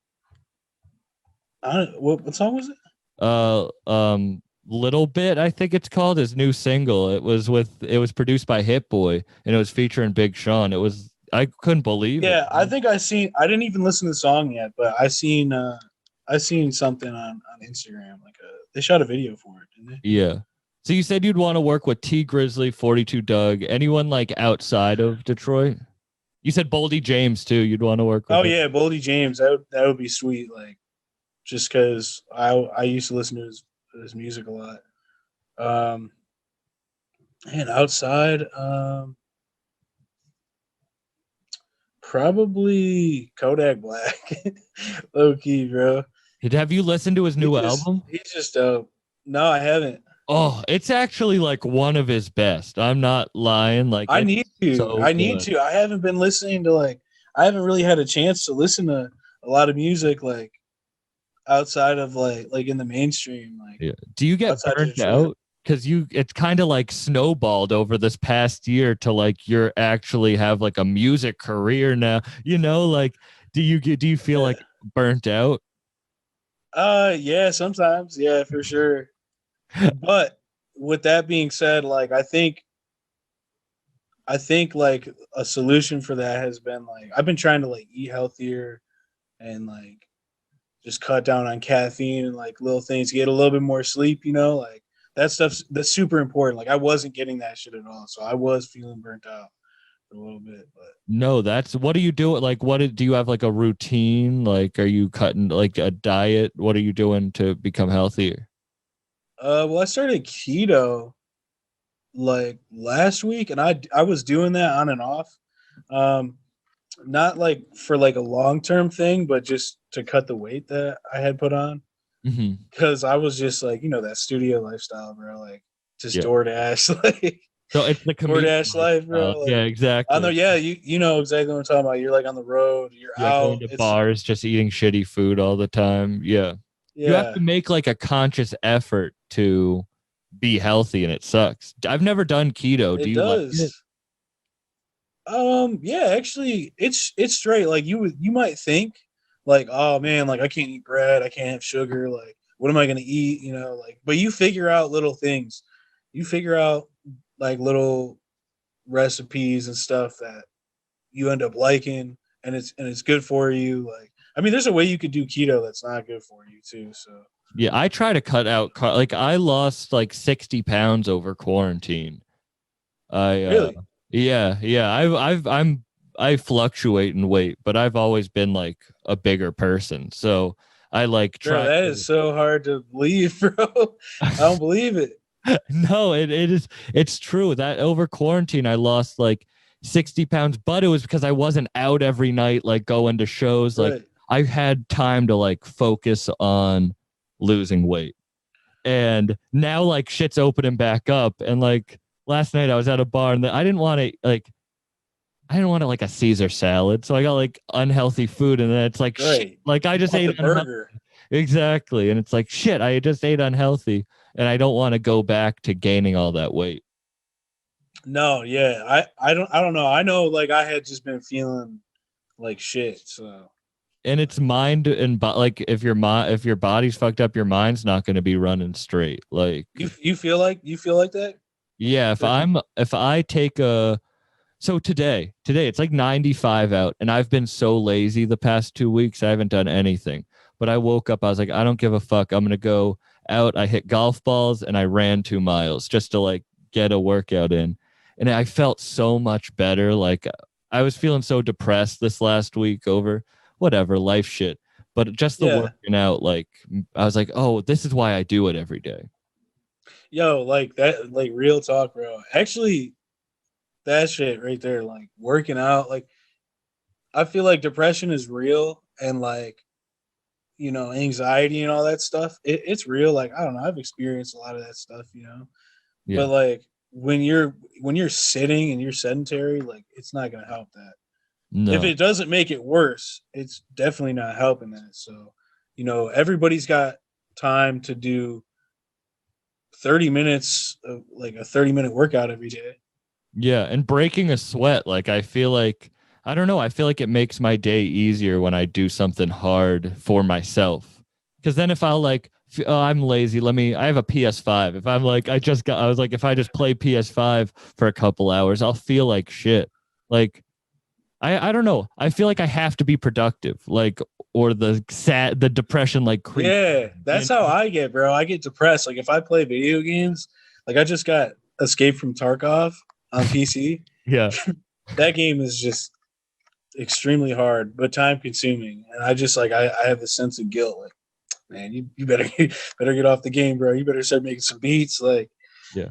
E: I don't, what song was it?
D: Little Bit, I think it's called, his new single. It was produced by Hit Boy and it was featuring Big Sean. I couldn't believe it.
E: Yeah, I think I didn't even listen to the song yet, but I seen something on Instagram. Like they shot a video for it, didn't they?
D: Yeah. So you said you'd want to work with T Grizzly, 42 Doug, anyone like outside of Detroit? You said Boldy James too. You'd want to work with
E: Oh
D: him.
E: yeah, Boldy James. That would be sweet. Like just because I used to listen to his music a lot. And outside, probably Kodak Black. Low key, bro.
D: Have you listened to his new album?
E: He's just dope. No, I haven't.
D: Oh, it's actually like one of his best. I'm not lying. Like
E: I
D: it's
E: need to.
D: so
E: I need
D: good.
E: to. I haven't been listening to I haven't really had a chance to listen to a lot of music like outside of like in the mainstream. Like
D: Yeah. Do you get
E: outside of
D: burnt
E: Detroit.
D: out? Because it's kind of like snowballed over this past year to like you're actually have like a music career now. Like do you feel
E: Yeah.
D: like burnt out?
E: Yeah, sometimes. Yeah, for sure. But with that being said, like I think like a solution for that has been like I've been trying to like eat healthier and like just cut down on caffeine and like little things, get a little bit more sleep, like that's super important. Like I wasn't getting that shit at all. So I was feeling burnt out for a little bit, but
D: No, what do you do? Like, do you have like a routine? Like, are you cutting like a diet? What are you doing to become healthier?
E: well I started keto like last week and I was doing that on and off. Um not like for like a long-term thing, but just to cut the weight that I had put on.
D: Mm-hmm.
E: Because I was just like, that studio lifestyle, bro. Like just
D: Yeah.
E: DoorDash, like
D: So it's the comedian
E: DoorDash life, bro. Like,
D: yeah, exactly.
E: I know, yeah, you know exactly what I'm talking about. You're like on the road, you're
D: Yeah,
E: out.
D: going to bars, just eating shitty food all the time. Yeah. You have
E: Yeah,
D: to make like a conscious effort to be healthy, and it sucks. I've never done keto. Do
E: it
D: you like it?
E: does. Yeah, actually, it's straight. Like you might think, like, oh man, like I can't eat bread, I can't have sugar. Like, what am I gonna eat? You know, like, but you figure out little things. You figure out like little recipes and stuff that you end up liking, and it's good for you. Like, I mean, there's a way you could do keto that's not good for you too. So
D: Yeah, I try to cut out like I lost like 60 pounds over quarantine. I
E: really,
D: yeah, I fluctuate in weight, but I've always been like a bigger person. So I like
E: bro,
D: try
E: that is
D: to
E: so hard to believe, bro. I don't believe it.
D: No, it's true that over quarantine I lost like 60 pounds, but it was because I wasn't out every night like going to shows. Like
E: Right.
D: I had time to like focus on losing weight. And now like shit's opening back up, and like last night I was at a bar and I didn't want to like a Caesar salad, so I got like unhealthy food, and then it's like shit,
E: Right.
D: like I
E: You
D: just
E: want the
D: ate unhealthy.
E: burger.
D: Exactly, and it's like shit, I just ate unhealthy, and I don't want to go back to gaining all that weight.
E: No, yeah. I don't know. I know like I had just been feeling like shit. So
D: And it's mind and like if your body's fucked up, your mind's not going to be running straight. Like
E: you feel like that?
D: yeah, if I take a so today it's like 95 out, and I've been so lazy the past 2 weeks. I haven't done anything. But I woke up, I was like, I don't give a fuck. I'm gonna go out. I hit golf balls and I ran 2 miles just to like get a workout in. And I felt so much better. Like I was feeling so depressed this last week over whatever life shit. But just the
E: Yeah.
D: working out, like I was like, oh, this is why I do it every day.
E: Yo, like that, like real talk, bro. Actually, that shit right there, like working out, like I feel like depression is real and like, anxiety and all that stuff. It's real. Like, I don't know. I've experienced a lot of that stuff.
D: Yeah.
E: But like when you're sitting and you're sedentary, like it's not gonna help that. If
D: No.
E: it doesn't make it worse, it's definitely not helping that. So, everybody's got time to do 30 minutes of like a 30-minute workout every day.
D: Yeah, and breaking a sweat, like I feel like I don't know, I feel like it makes my day easier when I do something hard for myself. Cuz then if I'll like oh, I'm lazy, I have a PS5. If I'm like I was like if I just play PS5 for a couple hours, I'll feel like shit. Like I don't know. I feel like I have to be productive, like or the depression like creep.
E: Yeah,
D: You
E: that's how
D: know?
E: I get, bro. I get depressed. Like if I play video games, like I just got Escape from Tarkov on PC.
D: Yeah.
E: That game is just extremely hard, but time consuming. And I just like I have a sense of guilt. Like, man, you better better get off the game, bro. You better start making some beats. Like,
D: Yeah.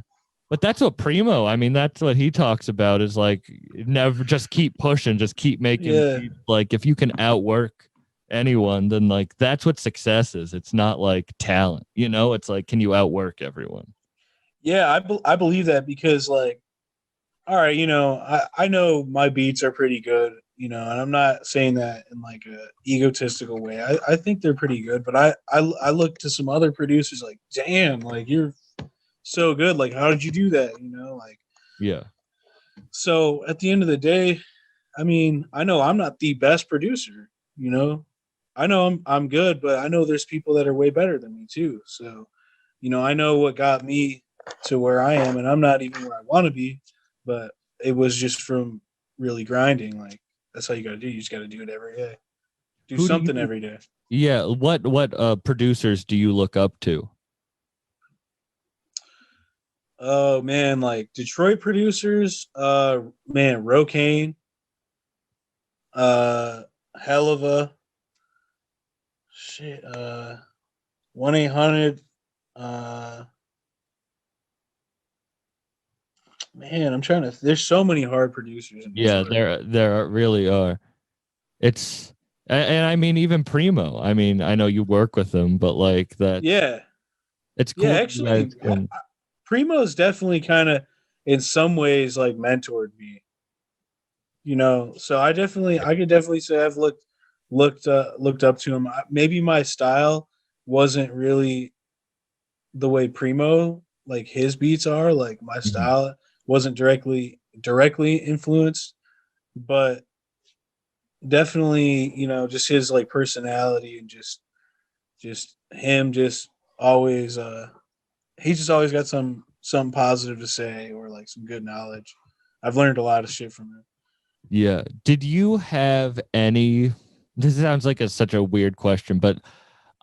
D: But that's what Primo, I mean, that's what he talks about is like never just keep pushing, just keep making
E: yeah,
D: like if you can outwork anyone, then like that's what success is. It's not like talent, it's like can you outwork everyone?
E: yeah, I believe that because like, all right, I know my beats are pretty good, and I'm not saying that in like a egotistical way. I think they're pretty good, but I look to some other producers like, damn, like you're so good. Like, how did you do that? Like,
D: Yeah.
E: so at the end of the day, I mean, I know I'm not the best producer, I know I'm good, but I know there's people that are way better than me too. So, I know what got me to where I am, and I'm not even where I want to be, but it was just from really grinding. Like that's how you got to do. You just got to do it every day. Do
D: Who do
E: something
D: you
E: every day.
D: Yeah, what producers do you look up to?
E: Oh man, like Detroit producers, man, Rocane, uh, hell of a shit, 1-800, uh, man, I'm trying to. There's so many hard producers in
D: Yeah,
E: Detroit.
D: there really are. It's and I mean even Primo. I mean, I know you work with him, but like
E: Yeah,
D: it's
E: yeah.
D: cool that you
E: Actually,
D: guys can
E: Primo's definitely kind of, in some ways, like mentored me. So I could definitely say I've looked up to him. Maybe my style wasn't really the way Primo, like his beats are, like my style wasn't directly influenced, but definitely, just his like personality and just him just always he just always got some positive to say or like some good knowledge. I've learned a lot of shit from him.
D: Yeah. Did you have any? This sounds like such a weird question, but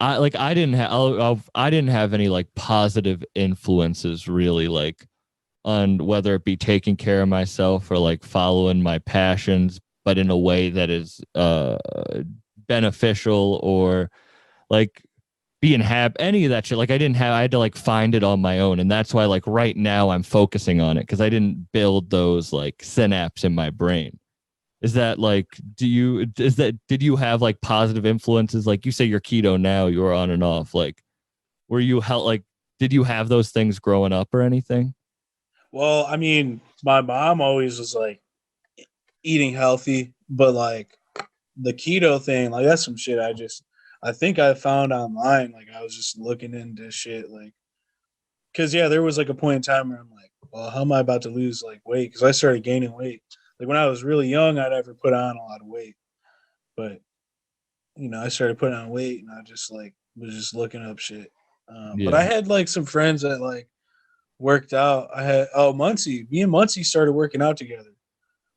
D: I didn't have any like positive influences really, like on whether it be taking care of myself or like following my passions, but in a way that is beneficial or like being happy, any of that shit. Like I had to like find it on my own. And that's why like right now I'm focusing on it because I didn't build those like synapses in my brain. Is that like, did you have like positive influences? Like you say you're keto now, you're on and off. Like, were you did you have those things growing up or anything?
E: Well, I mean, my mom always was like eating healthy, but like the keto thing, like that's some shit I think I found online. Like I was just looking into shit, like, because yeah, there was like a point in time where I'm like, well, how am I about to lose like weight? Because I started gaining weight. Like when I was really young, I never put on a lot of weight, but I started putting on weight, and I just like was just looking up shit. But I had like some friends that like worked out. I had Muncie. Me and Muncie started working out together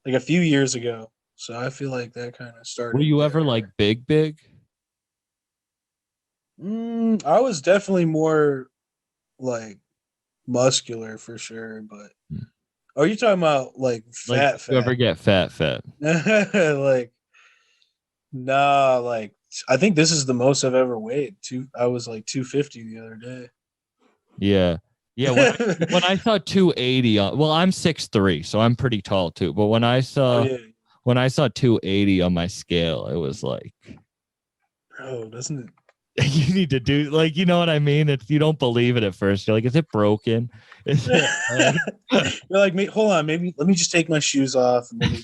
E: like a few years ago. So I feel like that kind of started.
D: Were you ever like big?
E: I was definitely more like muscular for sure, but are you talking about like fat?
D: Like, you ever get fat?
E: Like, nah, like I think this is the most I've ever weighed. I was like 250 the other day.
D: Yeah. Yeah, when I saw 280 on, well, I'm 6'3", so I'm pretty tall too. But when I saw 280 on my scale, it was like,
E: bro, doesn't it?
D: You need to do like, you know what I mean? You don't believe it at first. You're like, is it broken?
E: You're like, hold on, maybe let me just take my shoes off and maybe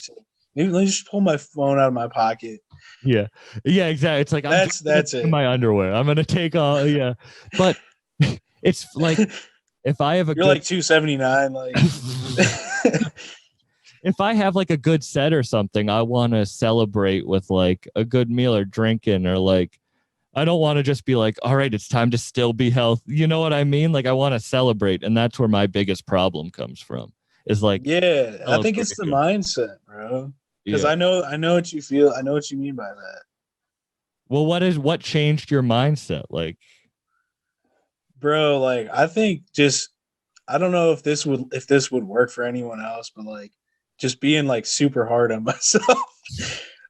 E: let me just pull my phone out of my pocket.
D: Yeah, exactly. It's like
E: that's it.
D: In my underwear, I'm gonna take all. Yeah, but it's like if I have
E: you're like 279, like.
D: If I have like a good set or something, I want to celebrate with like a good meal or drinking or like. I don't want to just be like, all right, it's time to still be healthy. You know what I mean? Like I want to celebrate. And that's where my biggest problem comes from is like,
E: yeah, I think it's the mindset, bro. Because I know what you feel. I know what you mean by that.
D: Well, what changed your mindset? Like,
E: bro, like I think I don't know if this would work for anyone else, but like just being like super hard on myself.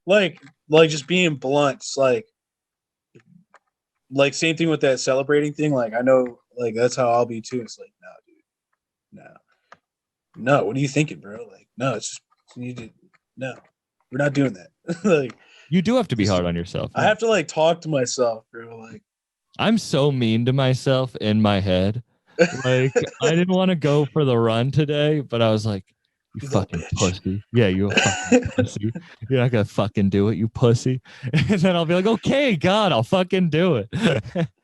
E: like just being blunt, like same thing with that celebrating thing. Like I know, like that's how I'll be too. It's like, no, dude, no. What are you thinking, bro? Like, no, it's just no. We're not doing that. Like,
D: you do have to be hard on yourself.
E: I have to like talk to myself, bro. Like,
D: I'm so mean to myself in my head. Like, I didn't want to go for the run today, but I was like, you fucking pussy. Yeah, you a fucking pussy. You're not gonna fucking do it, you pussy. And then I'll be like, okay, God, I'll fucking do it.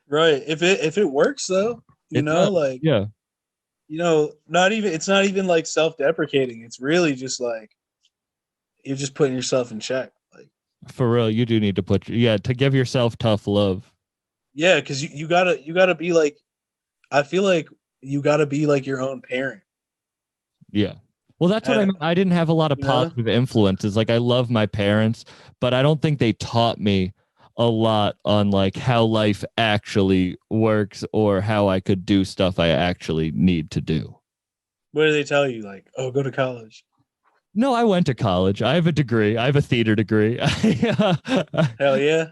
E: Right. If it works though, like
D: yeah.
E: It's not even like self-deprecating. It's really just like you're just putting yourself in check. Like
D: for real, you do need to to give yourself tough love.
E: Yeah, because you gotta be like, I feel like you gotta be like your own parent.
D: Yeah. Well, that's what I mean. I didn't have a lot of positive influences. Like I love my parents, but I don't think they taught me a lot on like how life actually works or how I could do stuff I actually need to do.
E: What do they tell you? Like, oh, go to college.
D: No, I went to college. I have a degree. I have a theater degree.
E: Hell yeah.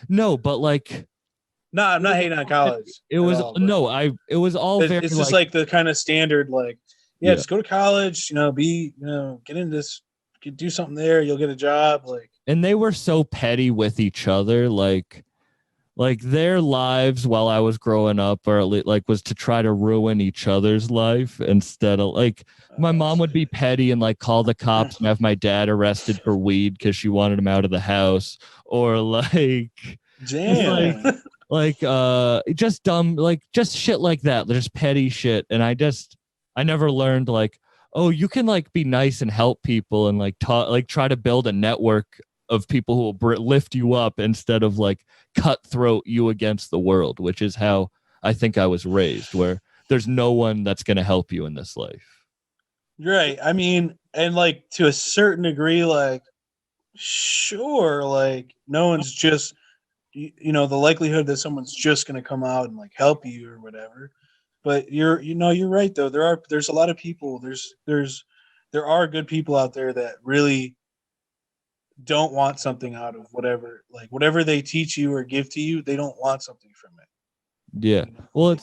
D: No, but like,
E: no, I'm not hating on college.
D: It was all very.
E: It's just like the kind of standard, like, just go to college. Get into this, do something there. You'll get a job. Like,
D: and they were so petty with each other, like their lives while I was growing up, or like was to try to ruin each other's life instead of like my mom would be petty and like call the cops and have my dad arrested for weed because she wanted him out of the house, or like,
E: damn.
D: like just dumb, like just shit like that. There's petty shit. And I never learned like, oh, you can like be nice and help people and like try to build a network of people who will lift you up instead of like cutthroat you against the world, which is how I think I was raised, where there's no one that's going to help you in this life.
E: Right. I mean, and like to a certain degree, like, sure, like no one's just, the likelihood that someone's just going to come out and like help you or whatever. But you're right though. There's a lot of people. There are good people out there that really don't want something out of whatever they teach you or give to you. They don't want something from it.
D: Yeah. Well,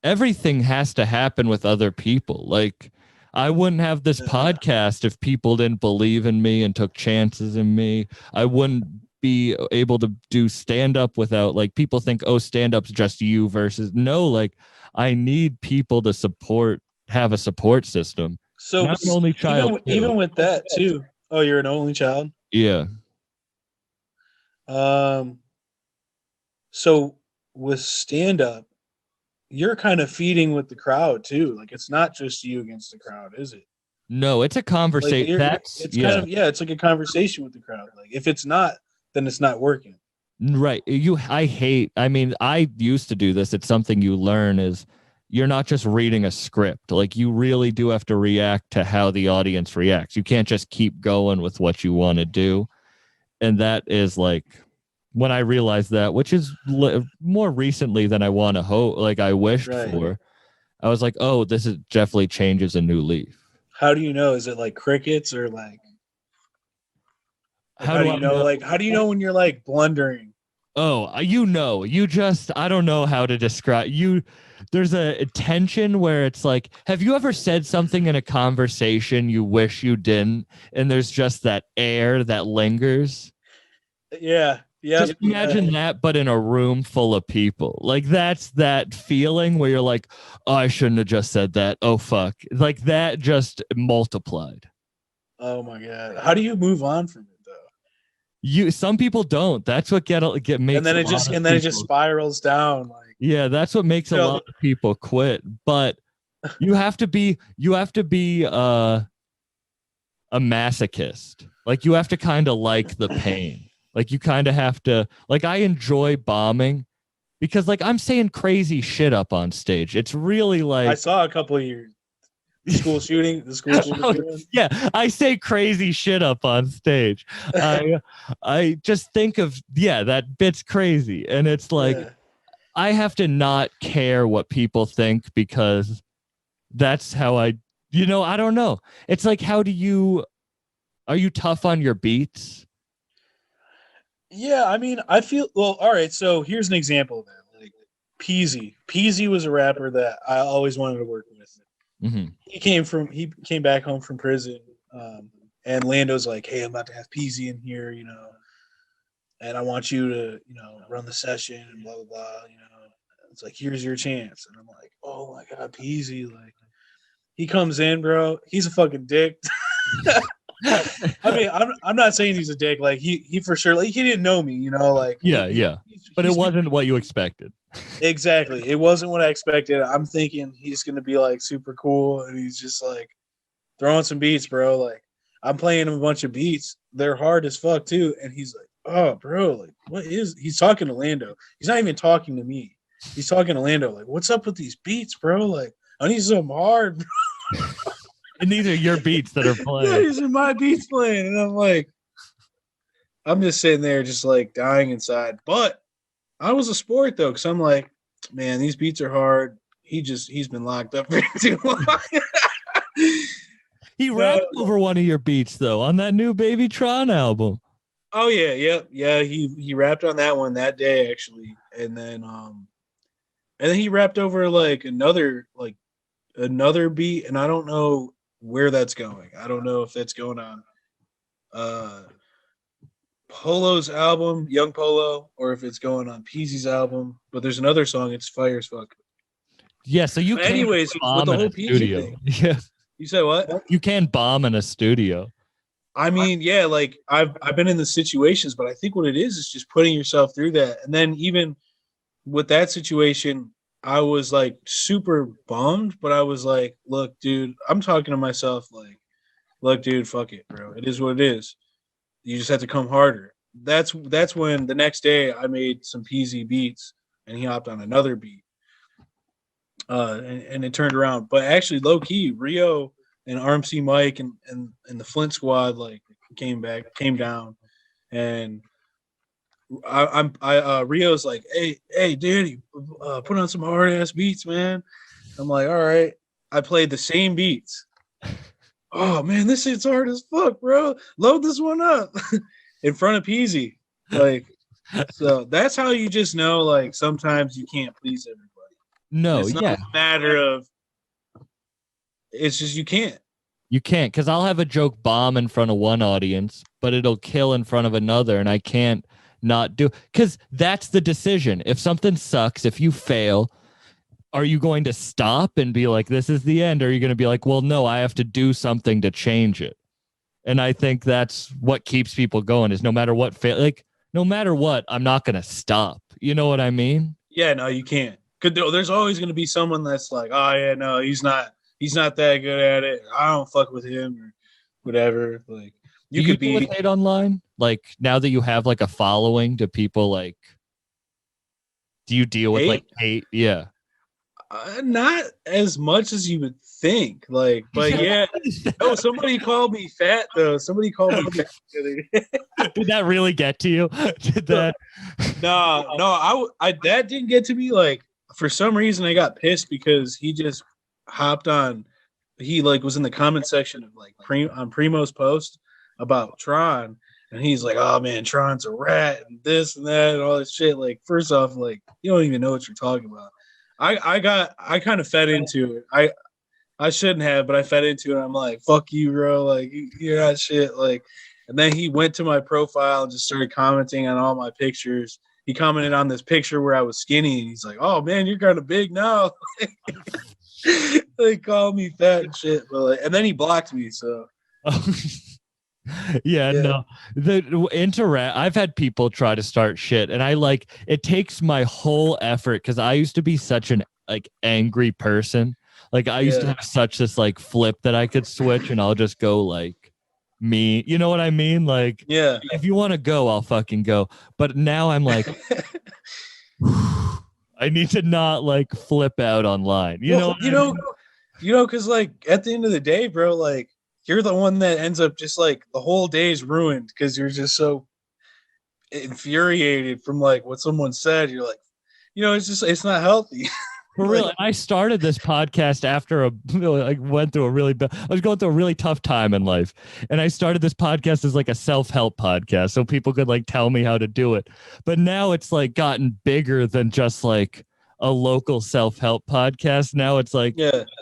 D: everything has to happen with other people. Like, I wouldn't have this podcast if people didn't believe in me and took chances in me. I wouldn't be able to do stand up without, like, people think, oh, stand up's just you versus no, like, I need people to have a support system.
E: So
D: I'm an only child.
E: Even with that too. Oh, you're an only child?
D: Yeah.
E: So with stand up, you're kind of feeding with the crowd too. Like it's not just you against the crowd, is it?
D: No, it's a conversation.
E: Like it's like a conversation with the crowd. Like if it's not, then it's not working.
D: Right. I mean, I used to do this. It's something you learn is you're not just reading a script. Like you really do have to react to how the audience reacts. You can't just keep going with what you want to do. And that is like when I realized that, which is more recently than I want to hope, like I wished for, I was like, oh, this is definitely changes a new leaf.
E: How do you know? Is it like crickets or like? How do you know? Like, how do you know when you're like blundering?
D: Oh, I don't know how to describe you. There's a tension where it's like, have you ever said something in a conversation you wish you didn't? And there's just that air that lingers.
E: Yeah. Yeah.
D: Just imagine that, but in a room full of people. Like that's that feeling where you're like, oh, I shouldn't have just said that. Oh, fuck. Like that just multiplied.
E: Oh my God. How do you move on from it?
D: Some people don't. That's what get makes.
E: And then it just spirals down. Like
D: that's what makes a lot of people quit. But you have to be a masochist. Like you have to kind of like the pain. Like you kind of have to. Like I enjoy bombing because like I'm saying crazy shit up on stage. It's really like
E: I saw a couple of your school shooting. The school shooting.
D: Yeah, I say crazy shit up on stage. I just think of that bit's crazy, and it's like I have to not care what people think because that's how I don't know. It's like are you tough on your beats?
E: Yeah, I mean, I feel well. All right, so here's an example of that. Like Peasy. Peasy was a rapper that I always wanted to work with.
D: Mm-hmm.
E: He came back home from prison, and Lando's like, "Hey, I'm about to have Peasy in here, and I want you to, run the session and blah blah blah. It's like here's your chance." And I'm like, "Oh my God, Peasy!" Like, he comes in, bro. He's a fucking dick. I mean, I'm not saying he's a dick. Like he for sure, like he didn't know me, like
D: but it wasn't what you expected.
E: Exactly, it wasn't what I expected. I'm thinking he's gonna be like super cool, and he's just like throwing some beats, bro. Like I'm playing him a bunch of beats. They're hard as fuck too, and he's like, "Oh, bro, like he's talking to Lando. He's not even talking to me. He's talking to Lando. Like, what's up with these beats, bro? Like, I need some hard."
D: And these are your beats that are playing.
E: Yeah, these are my beats playing. And I'm like, I'm just sitting there just like dying inside. But I was a sport though, because I'm like, man, these beats are hard. He's been locked up for too long.
D: He rapped over one of your beats though on that new Baby Tron album.
E: Oh yeah. He rapped on that one that day actually. And then he rapped over like another beat, and I don't know where that's going. I don't know if that's going on Polo's album, Young Polo, or if it's going on Peasy's album. But there's another song, it's fire as fuck.
D: Yeah, so you can
E: anyways
D: bomb
E: with the
D: in
E: whole
D: a studio.
E: thing.
D: Yeah.
E: You said what?
D: You can bomb in a studio.
E: I mean, yeah, like I've been in the situations, but I think what it is just putting yourself through that. And then even with that situation, I was like super bummed, but I was like, look, dude, I'm talking to myself like, look, dude, fuck it, bro. It is what it is. You just have to come harder. That's when the next day I made some PZ beats and he hopped on another beat. And it turned around. But actually, low key, Rio and RMC Mike and the Flint squad like came down, and Rio's like, hey, dude, put on some hard ass beats, man. I'm like, all right. I played the same beats. Oh man, this shit's hard as fuck, bro. Load this one up in front of Peasy. Like, so that's how you just know, like, sometimes you can't please everybody.
D: No,
E: It's not
D: yeah.
E: a matter of, it's just you can't.
D: You can't, because I'll have a joke bomb in front of one audience, but it'll kill in front of another, and I can't not do, because that's the decision. If something sucks, if you fail, are you going to stop and be like, this is the end? Or are you going to be like, well, no, I have to do something to change it? And I think that's what keeps people going, is no matter what, no matter what, I'm not going to stop. You know what I mean?
E: Yeah, no, you can't. There's always going to be someone that's like, oh yeah, no, he's not that good at it. I don't fuck with him or whatever. Like,
D: you
E: could
D: deal with hate online? Like, now that you have like a following, do people like, do you deal with like hate? Yeah.
E: Not as much as you would think. Like, but yeah. Oh, somebody called me fat though. Somebody called me fat.
D: Did that really get to you? Did that?
E: No, I that didn't get to me. Like, for some reason I got pissed because he just hopped on. He like was in the comment section of like on Primo's post about Tron, and he's like, "Oh man, Tron's a rat and this and that and all this shit." Like, first off, like, you don't even know what you're talking about. I kind of fed into it. I shouldn't have, but I fed into it. I'm like, fuck you, bro. Like, you're not shit. Like, and then he went to my profile and just started commenting on all my pictures. He commented on this picture where I was skinny, and he's like, "Oh man, you're kind of big now." They called me fat and shit, but like, and then he blocked me. So.
D: Yeah, no, I've had people try to start shit, and I like, it takes my whole effort, because I used to be such an like angry person. Like, I used to have such this like flip that I could switch, and I'll just go like me, you know what I mean? Like,
E: yeah,
D: if you want to go, I'll fucking go. But now I'm like, I need to not like flip out online. You know,
E: because like at the end of the day, bro, like, you're the one that ends up just like the whole day's ruined because you're just so infuriated from like what someone said. You're like, it's not healthy.
D: For real. I started this podcast after I was going through a really tough time in life. And I started this podcast as like a self-help podcast so people could like tell me how to do it. But now it's like gotten bigger than just like a local self-help podcast. Now it's like,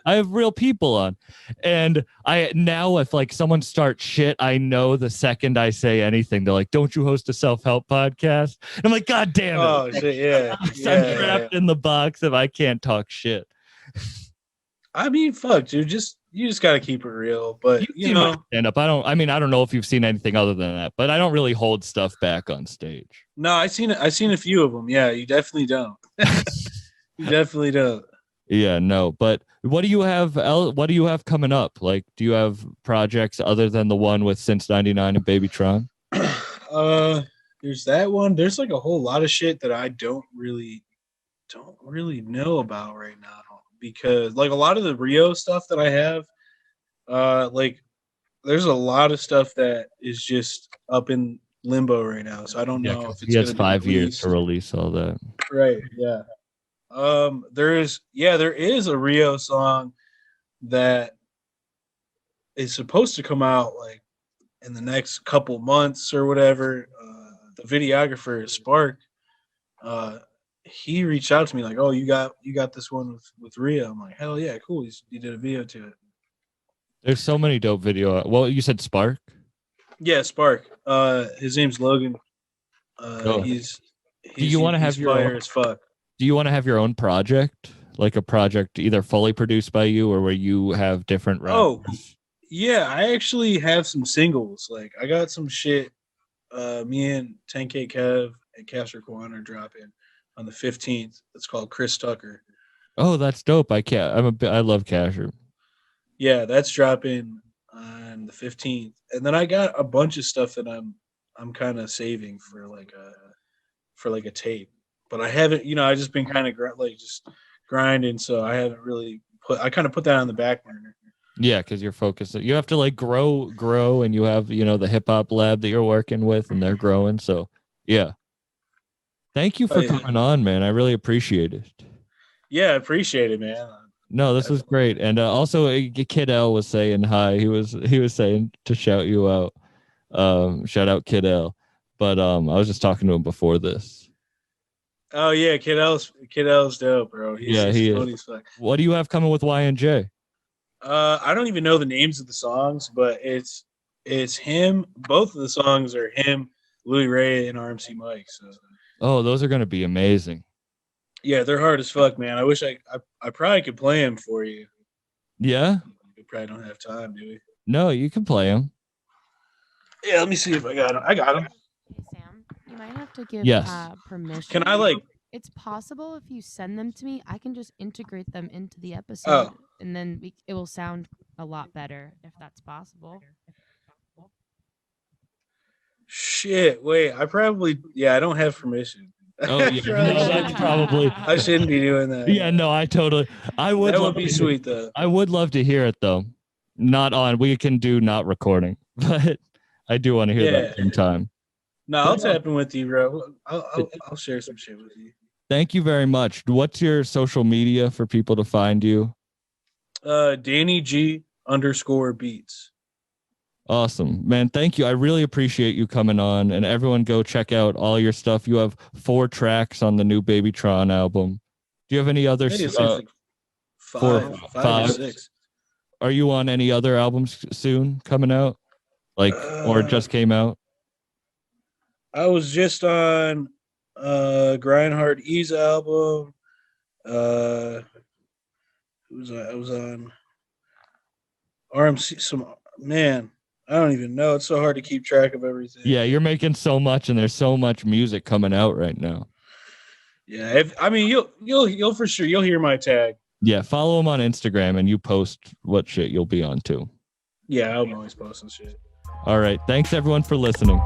D: I have real people on, and if like someone starts shit, I know the second I say anything, they're like, "Don't you host a self-help podcast?" And I'm like, God damn it.
E: Oh shit, yeah.
D: I'm trapped in the box if I can't talk shit.
E: I mean, fuck, dude, you just gotta keep it real. But you know,
D: stand up. I don't know if you've seen anything other than that, but I don't really hold stuff back on stage.
E: No, I've seen a few of them. Yeah, you definitely don't. You definitely don't.
D: Yeah, no. But what do you have? What do you have coming up? Like, do you have projects other than the one with Since '99 and Babytron?
E: There's that one. There's like a whole lot of shit that I don't really know about right now, because like a lot of the Rio stuff that I have, like there's a lot of stuff that is just up in limbo right now. So I don't know if it's
D: he has 5 years to release all that.
E: Right. Yeah. There is a Rio song that is supposed to come out like in the next couple months or whatever. The videographer Spark, he reached out to me like, "Oh, you got this one with Rio." I'm like, "Hell yeah, cool." He did a video to it.
D: There's so many dope video. Well, you said Spark?
E: Yeah, Spark. His name's Logan. He's
D: do you want to have your
E: fire as fuck?
D: Do you want to have your own project, like a project either fully produced by you or where you have different rappers?
E: Oh, yeah, I actually have some singles. Like, I got some shit. Me and 10K Kev and Castro Kwan are dropping on the 15th. It's called Chris Tucker.
D: Oh, that's dope. I love Casher.
E: Yeah, that's dropping on the 15th. And then I got a bunch of stuff that I'm kind of saving for like a tape. But I haven't, I just been kind of just grinding, so I haven't really I kind of put that on the back burner.
D: Yeah, because you're focused. You have to like grow, and you have, the hip hop lab that you're working with, and they're growing. So yeah. Thank you for coming on, man. I really appreciate it. Yeah,
E: I appreciate it, man.
D: No, this was great. And also Kid L was saying hi. He was saying to shout you out. Shout out Kid L. But I was just talking to him before this.
E: Oh yeah, Kid L's dope, bro.
D: He is. What do you have coming with Y&J?
E: I don't even know the names of the songs, but it's him. Both of the songs are him, Louis Ray, and RMC Mike. So.
D: Oh, those are gonna be amazing.
E: Yeah, they're hard as fuck, man. I wish I probably could play them for you.
D: Yeah?
E: We probably don't have time, do we?
D: No, you can play them.
E: Yeah, let me see if I got them. I got them.
F: Hey, Sam, you might have to give permission.
E: Can I
F: It's possible if you send them to me, I can just integrate them into the episode, and then it will sound a lot better if that's possible.
E: Shit, wait, I don't have permission.
D: Oh, yeah, no, that's probably.
E: I shouldn't be doing that.
D: Yeah, no, I would.
E: That would be sweet though.
D: I would love to hear it though. We can do not recording, but I do want to hear that at the same time.
E: No, I'll tap in with you, bro. I'll share some shit with you.
D: Thank you very much. What's your social media for people to find you?
E: Danny G _beats.
D: Awesome, man. Thank you. I really appreciate you coming on, and everyone go check out all your stuff. You have 4 tracks on the new Babytron album. Do you have any other?
E: Like five or 6.
D: Are you on any other albums soon coming out? Or just came out?
E: I was just on Grindhard E's album. I was on RMC. Man, I don't even know. It's so hard to keep track of everything.
D: Yeah, you're making so much, and there's so much music coming out right now.
E: Yeah, you'll for sure you'll hear my tag.
D: Yeah, follow him on Instagram, and you post what shit you'll be on too.
E: Yeah, I'm always posting shit.
D: All right, thanks everyone for listening.